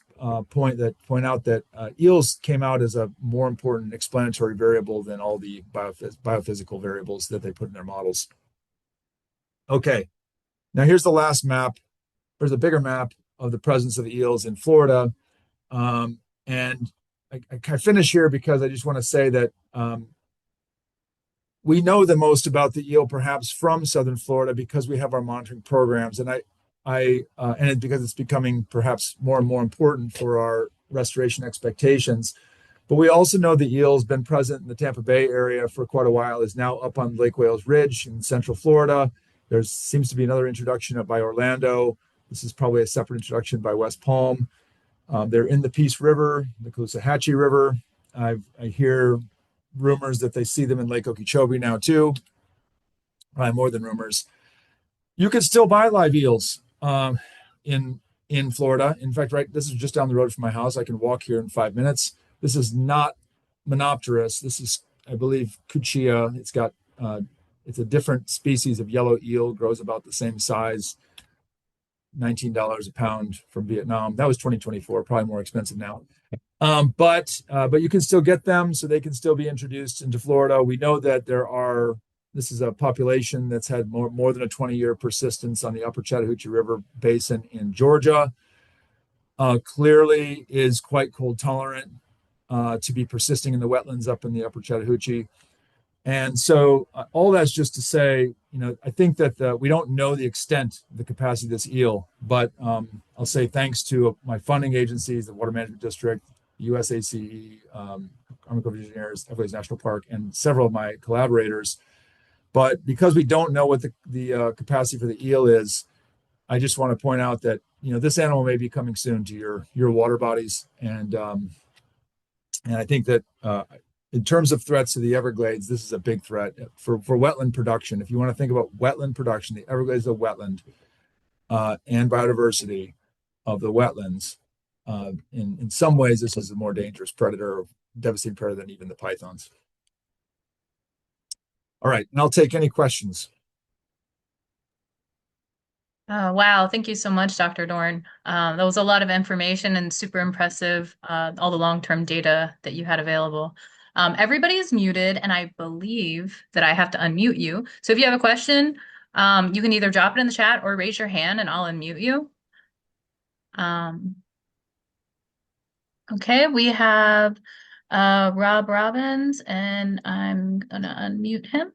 point out that eels came out as a more important explanatory variable than all the biophysical variables that they put in their models. Okay, now here's the last map. There's a bigger map of the presence of the eels in Florida, and I finish here because I just want to say that we know the most about the eel perhaps from southern Florida because we have our monitoring programs, and because it's becoming perhaps more and more important for our restoration expectations. But we also know the eel's been present in the Tampa Bay area for quite a while, is now up on Lake Wales Ridge in central Florida. There seems to be another introduction up by Orlando. This is probably a separate introduction by West Palm. They're in the Peace River, the Caloosahatchee River. I hear rumors that they see them in Lake Okeechobee now too. More than rumors. You can still buy live eels in Florida. In fact, right, this is just down the road from my house. I can walk here in 5 minutes. This is not Monopterus. This is, I believe, Cuchia. It's a different species of yellow eel. Grows about the same size. $19 a pound from Vietnam. That was 2024. Probably more expensive now. But you can still get them, so they can still be introduced into Florida. We know that this is a population that's had more than a 20-year persistence on the upper Chattahoochee River Basin in Georgia. Clearly is quite cold tolerant to be persisting in the wetlands up in the upper Chattahoochee. And so all that's just to say, I think that we don't know the extent of the capacity of this eel, but I'll say thanks to my funding agencies, the Water Management District, USACE, Army Corps of Engineers, Everglades National Park, and several of my collaborators. But because we don't know what the capacity for the eel is, I just want to point out that this animal may be coming soon to your water bodies, and I think that in terms of threats to the Everglades, this is a big threat for wetland production. If you want to think about wetland production, the Everglades is a wetland, and biodiversity of the wetlands. In some ways, this is a more dangerous predator, devastating predator than even the pythons. All right, and I'll take any questions. Wow, thank you so much, Dr. Dorn. That was a lot of information and super impressive, all the long-term data that you had available. Everybody is muted, and I believe that I have to unmute you. So if you have a question, you can either drop it in the chat or raise your hand, and I'll unmute you. Okay, we have Rob Robbins, and I'm gonna unmute him.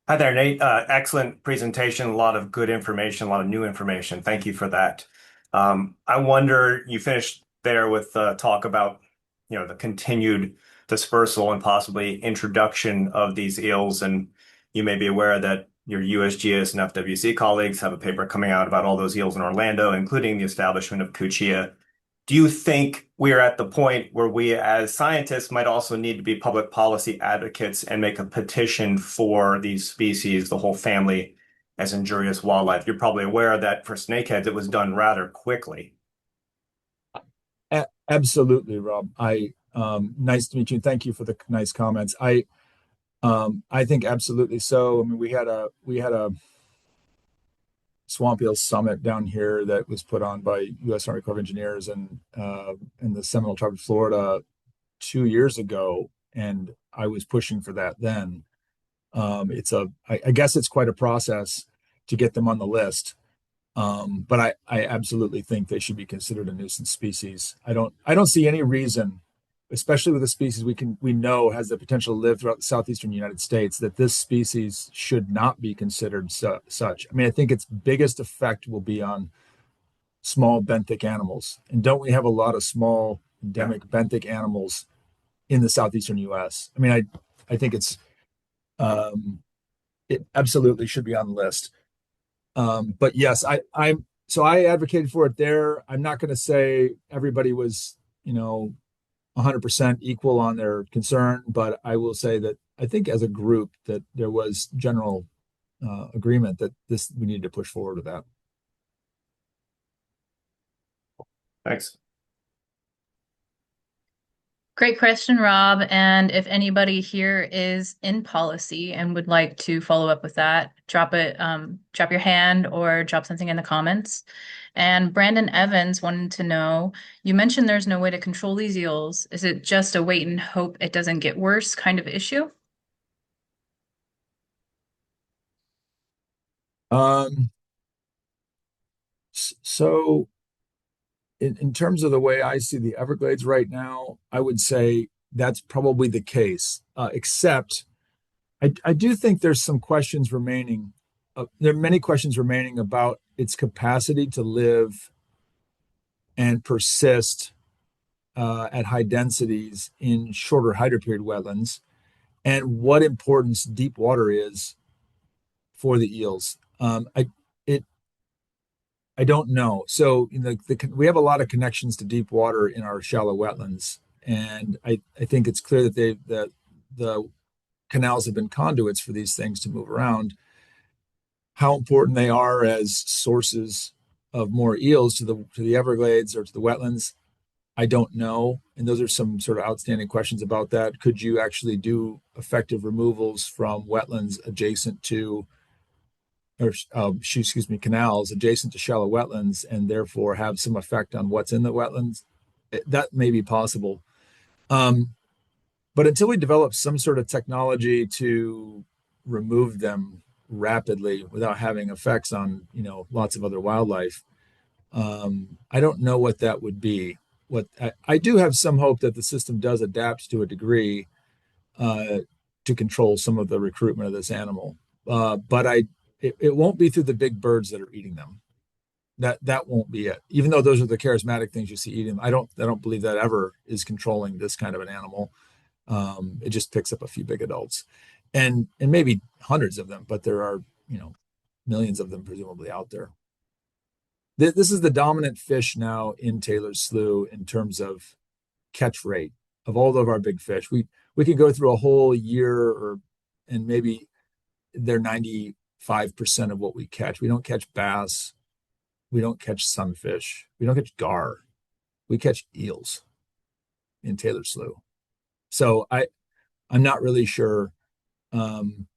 Hi there, Nate. Excellent presentation. A lot of good information, a lot of new information. Thank you for that. I wonder, you finished there with talk about, the continued dispersal and possibly introduction of these eels. And you may be aware that your USGS and FWC colleagues have a paper coming out about all those eels in Orlando, including the establishment of Cuchia. Do you think we are at the point where we as scientists might also need to be public policy advocates and make a petition for these species, the whole family, as injurious wildlife? You're probably aware that for snakeheads, it was done rather quickly. Absolutely, Rob. Nice to meet you. Thank you for the nice comments. I think absolutely so. I mean, we had a Swamp Eel Summit down here that was put on by U.S. Army Corps of Engineers and in the Seminole Tribe of Florida 2 years ago, and I was pushing for that then. I guess it's quite a process to get them on the list, but I absolutely think they should be considered a nuisance species. I don't see any reason, especially with a species we know has the potential to live throughout the southeastern United States, that this species should not be considered such. I mean, I think its biggest effect will be on small benthic animals. And don't we have a lot of small endemic benthic animals in the southeastern U.S.? I mean, I think it absolutely should be on the list. But yes, I advocated for it there. I'm not going to say everybody was, 100% equal on their concern, but I will say that I think as a group that there was general agreement that we needed to push forward with that. Thanks. Great question, Rob. And if anybody here is in policy and would like to follow up with that, drop your hand or drop something in the comments. And Brandon Evans wanted to know, you mentioned there's no way to control these eels. Is it just a wait and hope it doesn't get worse kind of issue? Um, so in terms of the way I see the Everglades right now, I would say that's probably the case, except I do think there's some questions remaining. There are many questions remaining about its capacity to live and persist at high densities in shorter hydroperiod wetlands, and what importance deep water is for the eels. It I don't know. So we have a lot of connections to deep water in our shallow wetlands, and I think it's clear that the canals have been conduits for these things to move around. How important they are as sources of more eels to the Everglades or to the wetlands, I don't know. And those are some sort of outstanding questions about that. Could you actually do effective removals from wetlands adjacent to, or excuse me, canals adjacent to shallow wetlands, and therefore have some effect on what's in the wetlands? That may be possible. Um, but until we develop some sort of technology to remove them rapidly without having effects on, lots of other wildlife, I don't know what that would be. What I do have some hope that the system does adapt to a degree uh, to control some of the recruitment of this animal, but it won't be through the big birds that are eating them. That won't be it. Even though those are the charismatic things you see eating, I don't believe that ever is controlling this kind of an animal. It just picks up a few big adults, and maybe hundreds of them, but there are millions of them presumably out there. This is the dominant fish now in Taylor's Slough in terms of catch rate of all of our big fish. We could go through a whole year, and maybe they're 95% of what we catch. We don't catch bass. We don't catch sunfish. We don't catch gar. We catch eels in Taylor's Slough. So I'm not really sure. Um,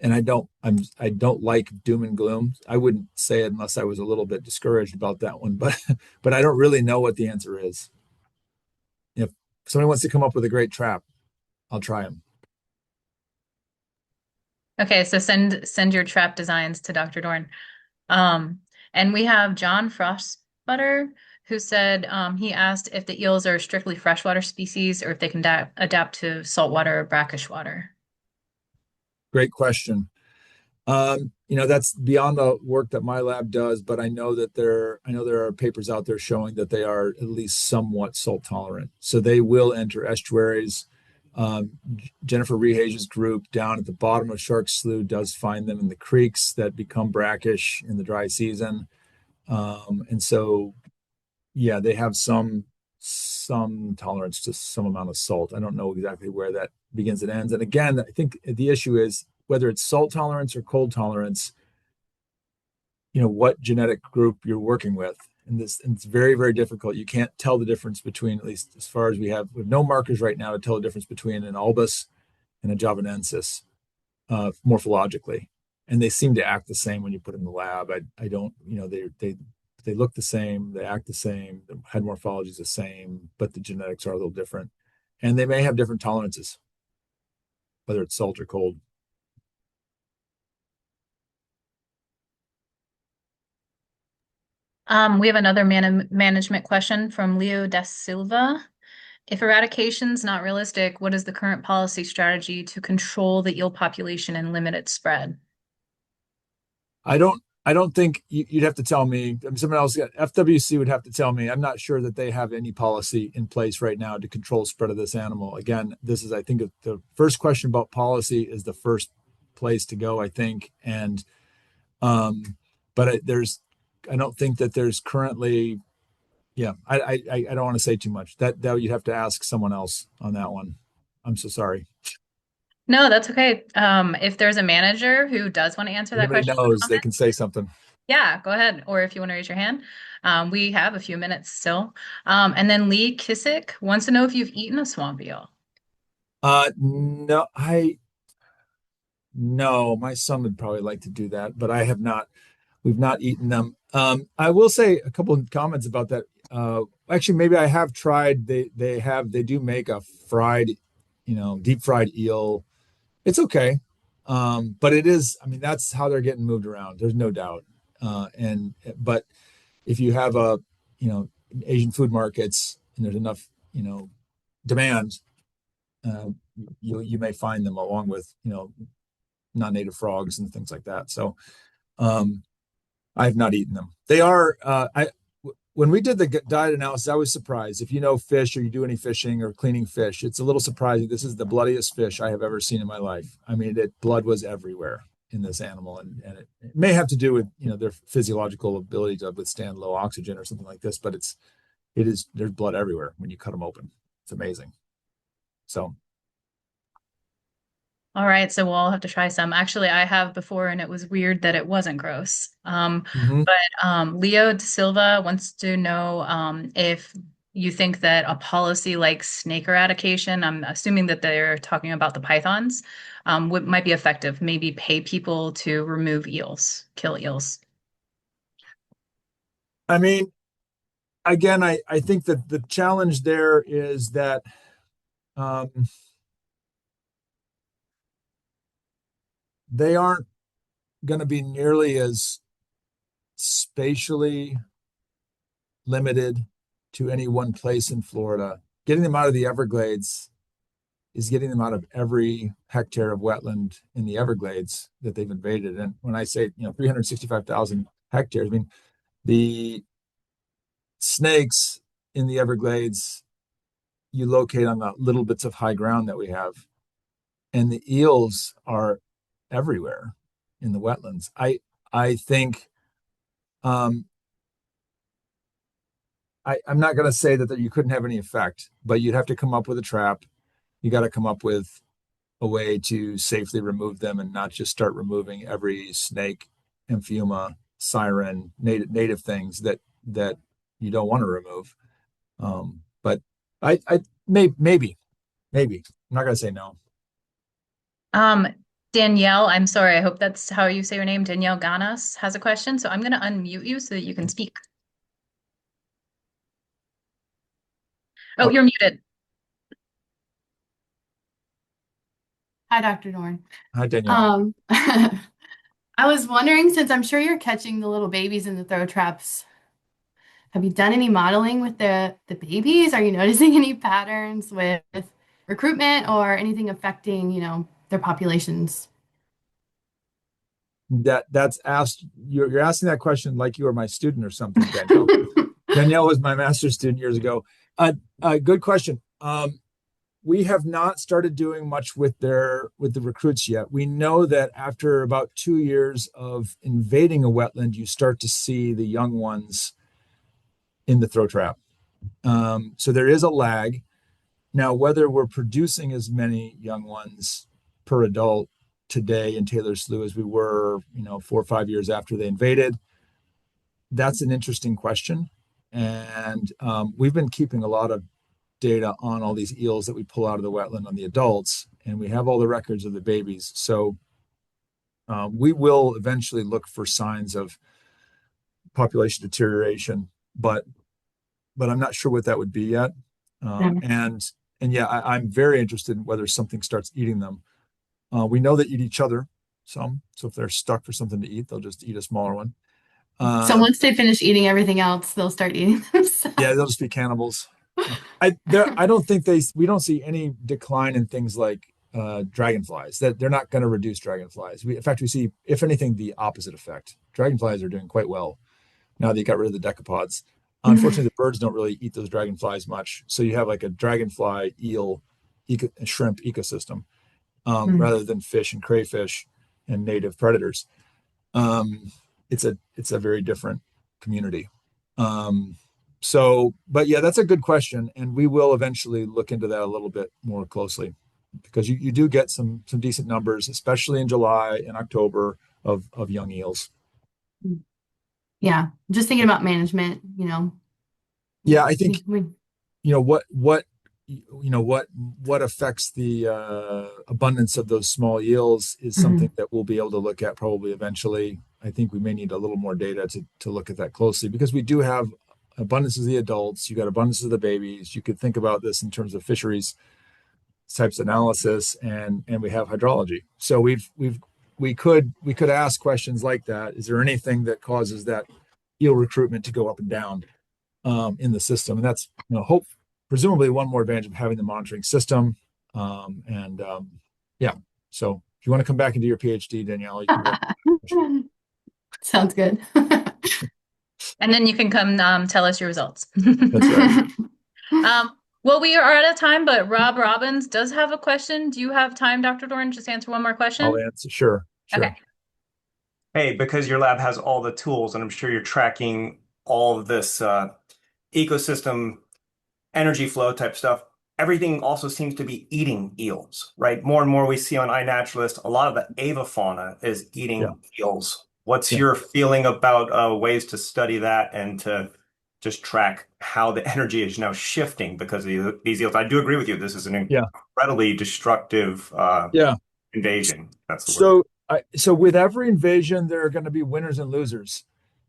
and I don't like doom and gloom. I wouldn't say it unless I was a little bit discouraged about that one, but but I don't really know what the answer is. If somebody wants to come up with a great trap, I'll try them. Okay, so send your trap designs to Dr. Dorn. Um, and we have John Frostbutter who said he asked if the eels are strictly freshwater species or if they can adapt to saltwater or brackish water. Great question. That's beyond the work that my lab does, but I know there are papers out there showing that they are at least somewhat salt tolerant. So they will enter estuaries. Jennifer Rehage's group down at the bottom of Shark Slough does find them in the creeks that become brackish in the dry season. And so, yeah, they have some tolerance to some amount of salt. I don't know exactly where that begins and ends. And again, I think the issue is whether it's salt tolerance or cold tolerance, what genetic group you're working with. And it's very, very difficult. You can't tell the difference between, at least as far as we have no markers right now to tell the difference between an albus and a javanensis morphologically. And they seem to act the same when you put them in the lab. I don't, they look the same, they act the same, the head morphology is the same, but the genetics are a little different. And they may have different tolerances, whether it's salt or cold. We have another management question from Leo Da Silva. If eradication's not realistic, what is the current policy strategy to control the eel population and limit its spread? I don't think you'd have to tell me. I mean, someone else, FWC would have to tell me. I'm not sure that they have any policy in place right now to control spread of this animal. Again, this is, I think, the first question about policy is the first place to go, I think. And but I don't think that there's currently. Yeah, I don't want to say too much. That you'd have to ask someone else on that one. I'm so sorry. No, that's okay. If there's a manager who does want to answer If that anybody question in the knows, they comments, can say something. Yeah, go ahead. Or if you want to raise your hand, we have a few minutes still. And then Lee Kissick wants to know if you've eaten a swamp eel. No, no, my son would probably like to do that, but I have not. We've not eaten them. I will say a couple of comments about that. Actually, maybe I have tried. They do make a fried, deep fried eel. It's okay. But it is, I mean, that's how they're getting moved around. There's no doubt. But if you have Asian food markets and there's enough, demand, uh, you may find them along with, non-native frogs and things like that. So, um, I have not eaten them. They are, when we did the diet analysis, I was surprised. If you know fish or you do any fishing or cleaning fish, it's a little surprising. This is the bloodiest fish I have ever seen in my life. I mean, blood was everywhere in this animal, and it may have to do with their physiological ability to withstand low oxygen or something like this. But there's blood everywhere when you cut them open. It's amazing. So, All right, so we'll all have to try some. Actually, I have before, and it was weird that it wasn't gross. mhm. But Leo De Silva wants to know if you think that a policy like snake eradication, I'm assuming that they're talking about the pythons, might be effective. Maybe pay people to remove eels, kill eels. I mean, again, I think that the challenge there is that um, they aren't going to be nearly as spatially limited to any one place in Florida. Getting them out of the Everglades is getting them out of every hectare of wetland in the Everglades that they've invaded. And when I say, 365,000 hectares, I mean, the snakes in the Everglades you locate on the little bits of high ground that we have. And the eels are everywhere in the wetlands. I think um, I'm not going to say that you couldn't have any effect, but you'd have to come up with a trap. You got to come up with a way to safely remove them and not just start removing every snake, amphibia, siren, native things that you don't want to remove. But I maybe I'm not going to say no. Um, Danielle, I'm sorry, I hope that's how you say your name. Danielle Ganas has a question, so I'm going to unmute you so that you can speak. Oh, Oh, you're muted. Hi, Dr. Dorn. hi Danielle. Um, I was wondering, since I'm sure you're catching the little babies in the throw traps, have you done any modeling with the babies? Are you noticing any patterns with recruitment or anything affecting, their populations? That's asked. You're asking that question like you were my student or something, Danielle. Danielle was my master's student years ago. Good question. We have not started doing much with the recruits yet. We know that after about 2 years of invading a wetland, you start to see the young ones in the throw trap. So there is a lag. Now, whether we're producing as many young ones per adult today in Taylor Slough as we were, 4 or 5 years after they invaded, that's an interesting question. And we've been keeping a lot of data on all these eels that we pull out of the wetland on the adults, and we have all the records of the babies. So we will eventually look for signs of population deterioration, but I'm not sure what that would be yet. Yeah. And yeah, I'm very interested in whether something starts eating them. We know they eat each other some, so if they're stuck for something to eat, they'll just eat a smaller one. So once they finish eating everything else, they'll start eating Yeah, themselves. they'll just be cannibals. I don't think we don't see any decline in things like dragonflies. That they're not going to reduce dragonflies. In fact, we see, if anything, the opposite effect. Dragonflies are doing quite well now that you got rid of the decapods. Unfortunately, the birds don't really eat those dragonflies much, so you have like a dragonfly eel shrimp ecosystem rather than fish and crayfish and native predators. Um, it's a very different community. Um, but yeah, that's a good question, and we will eventually look into that a little bit more closely because you do get some decent numbers, especially in July and October of young eels. Yeah, just thinking about management, Yeah, I think we, what affects the abundance of those small eels is something mhm. that we'll be able to look at probably eventually. I think we may need a little more data to look at that closely because we do have abundance of the adults, you got abundance of the babies. You could think about this in terms of fisheries types analysis, and we have hydrology. So we could ask questions like that. Is there anything that causes that eel recruitment to go up and down in the system? And that's hope presumably one more advantage of having the monitoring system. And yeah, so if you want to come back and do your PhD, Danielle, you can go. Sounds good. And then you can come tell us your results. That's right. Well, we are out of time, but Rob Robbins does have a question. Do you have time, Dr. Dorn? Just answer one more I'll question. answer. Sure, Okay. sure. Hey, because your lab has all the tools, and I'm sure you're tracking all of this ecosystem energy flow type stuff, everything also seems to be eating eels, right? More and more we see on iNaturalist, a lot of the avifauna is Yeah, eating eels. What's yeah, your feeling about ways to study that and to just track how the energy is now shifting because of these eels? I do agree with you. This is an yeah, incredibly destructive yeah. invasion. That's the word. So with every invasion, there are going to be winners and losers,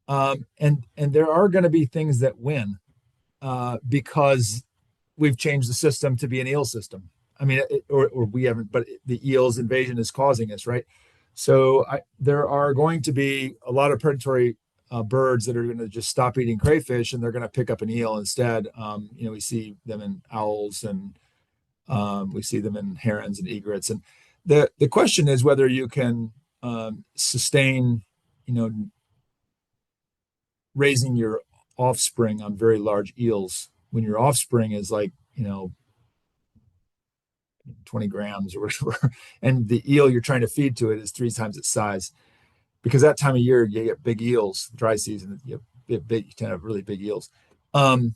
and there are going to be things that win because we've changed the system to be an eel system. I mean, or we haven't, but the eels invasion is causing us, right? So there are going to be a lot of predatory birds that are going to just stop eating crayfish and they're going to pick up an eel instead. We see them in owls and we see them in herons and egrets. And the question is whether you can sustain, you know, raising your offspring on very large eels when your offspring is like 20 grams or whatever, and the eel you're trying to feed to it is 3 times its size. Because that time of year you get big eels, dry season, you tend to have really big eels. Um,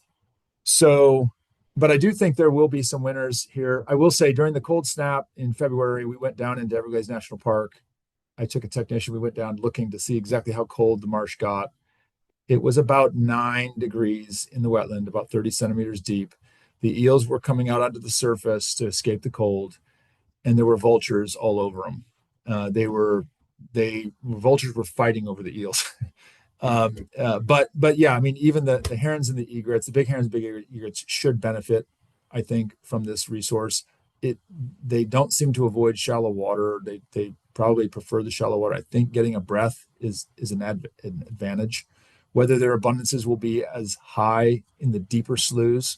so, but I do think there will be some winners here. I will say during the cold snap in February, we went down into Everglades National Park. I took a technician. We went down looking to see exactly how cold the marsh got. It was about 9 degrees in the wetland, about 30 centimeters deep. The eels were coming out onto the surface to escape the cold, and there were vultures all over them. They vultures were fighting over the eels. But yeah, I mean, even the herons and the egrets, the big herons, big egrets should benefit, I think, from this resource. They don't seem to avoid shallow water. They probably prefer the shallow water. I think getting a breath is an advantage. Whether their abundances will be as high in the deeper sloughs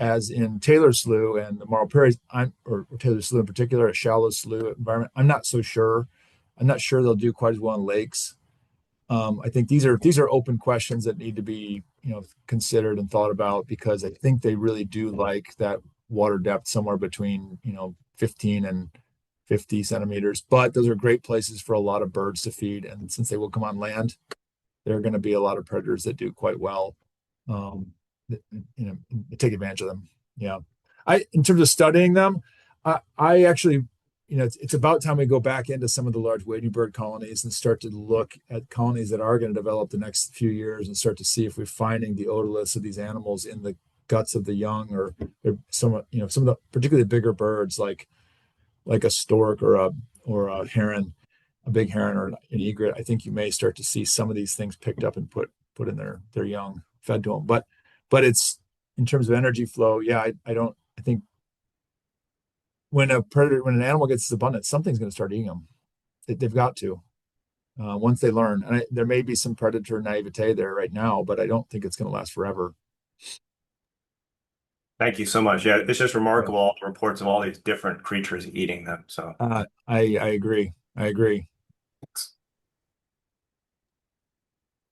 as in Taylor Slough and the Marl Prairies, or Taylor Slough in particular, a shallow slough environment, I'm not so sure. I'm not sure they'll do quite as well in lakes. I think these are open questions that need to be considered and thought about because I think they really do like that water depth somewhere between 15 and 50 centimeters. But those are great places for a lot of birds to feed, and since they will come on land, there are going to be a lot of predators that do quite well. Um, you know, take advantage of them. Yeah, in terms of studying them, I actually it's about time we go back into some of the large wading bird colonies and start to look at colonies that are going to develop the next few years and start to see if we're finding the otoliths of these animals in the guts of the young or some of the particularly bigger birds like a stork or a heron, a big heron or an egret. I think you may start to see some of these things picked up and put in their young fed to them. But it's in terms of energy flow. Yeah, I think when an animal gets its abundance, something's going to start eating them. They've got to once they learn. And there may be some predator naivete there right now, but I don't think it's going to last forever. Thank you so much. Yeah, it's just Yeah. remarkable all the reports of all these different creatures eating them. So I agree. I agree.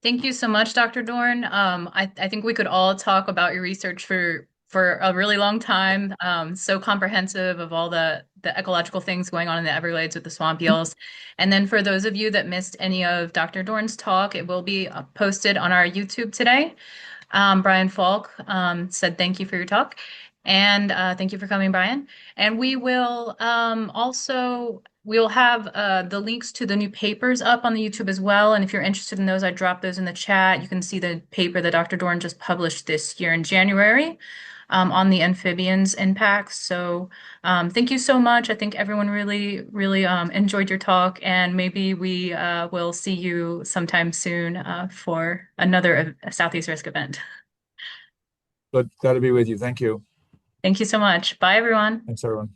Thank you so much, Dr. Dorn. I think we could all talk about your research for a really long time. So comprehensive of all the ecological things going on in the Everglades with the swamp eels. And then for those of you that missed any of Dr. Dorn's talk, it will be posted on our YouTube today. Brian Falk said thank you for your talk. And thank you for coming, Brian. And we will also we'll have the links to the new papers up on the YouTube as well. And if you're interested in those, I dropped those in the chat. You can see the paper that Dr. Dorn just published this year in January on the amphibians impacts. So thank you so much. I think everyone really enjoyed your talk, and maybe we will see you sometime soon for another Southeast Risk event. But glad to be with you. Thank you. Thank you so much. Bye, everyone. Thanks, everyone.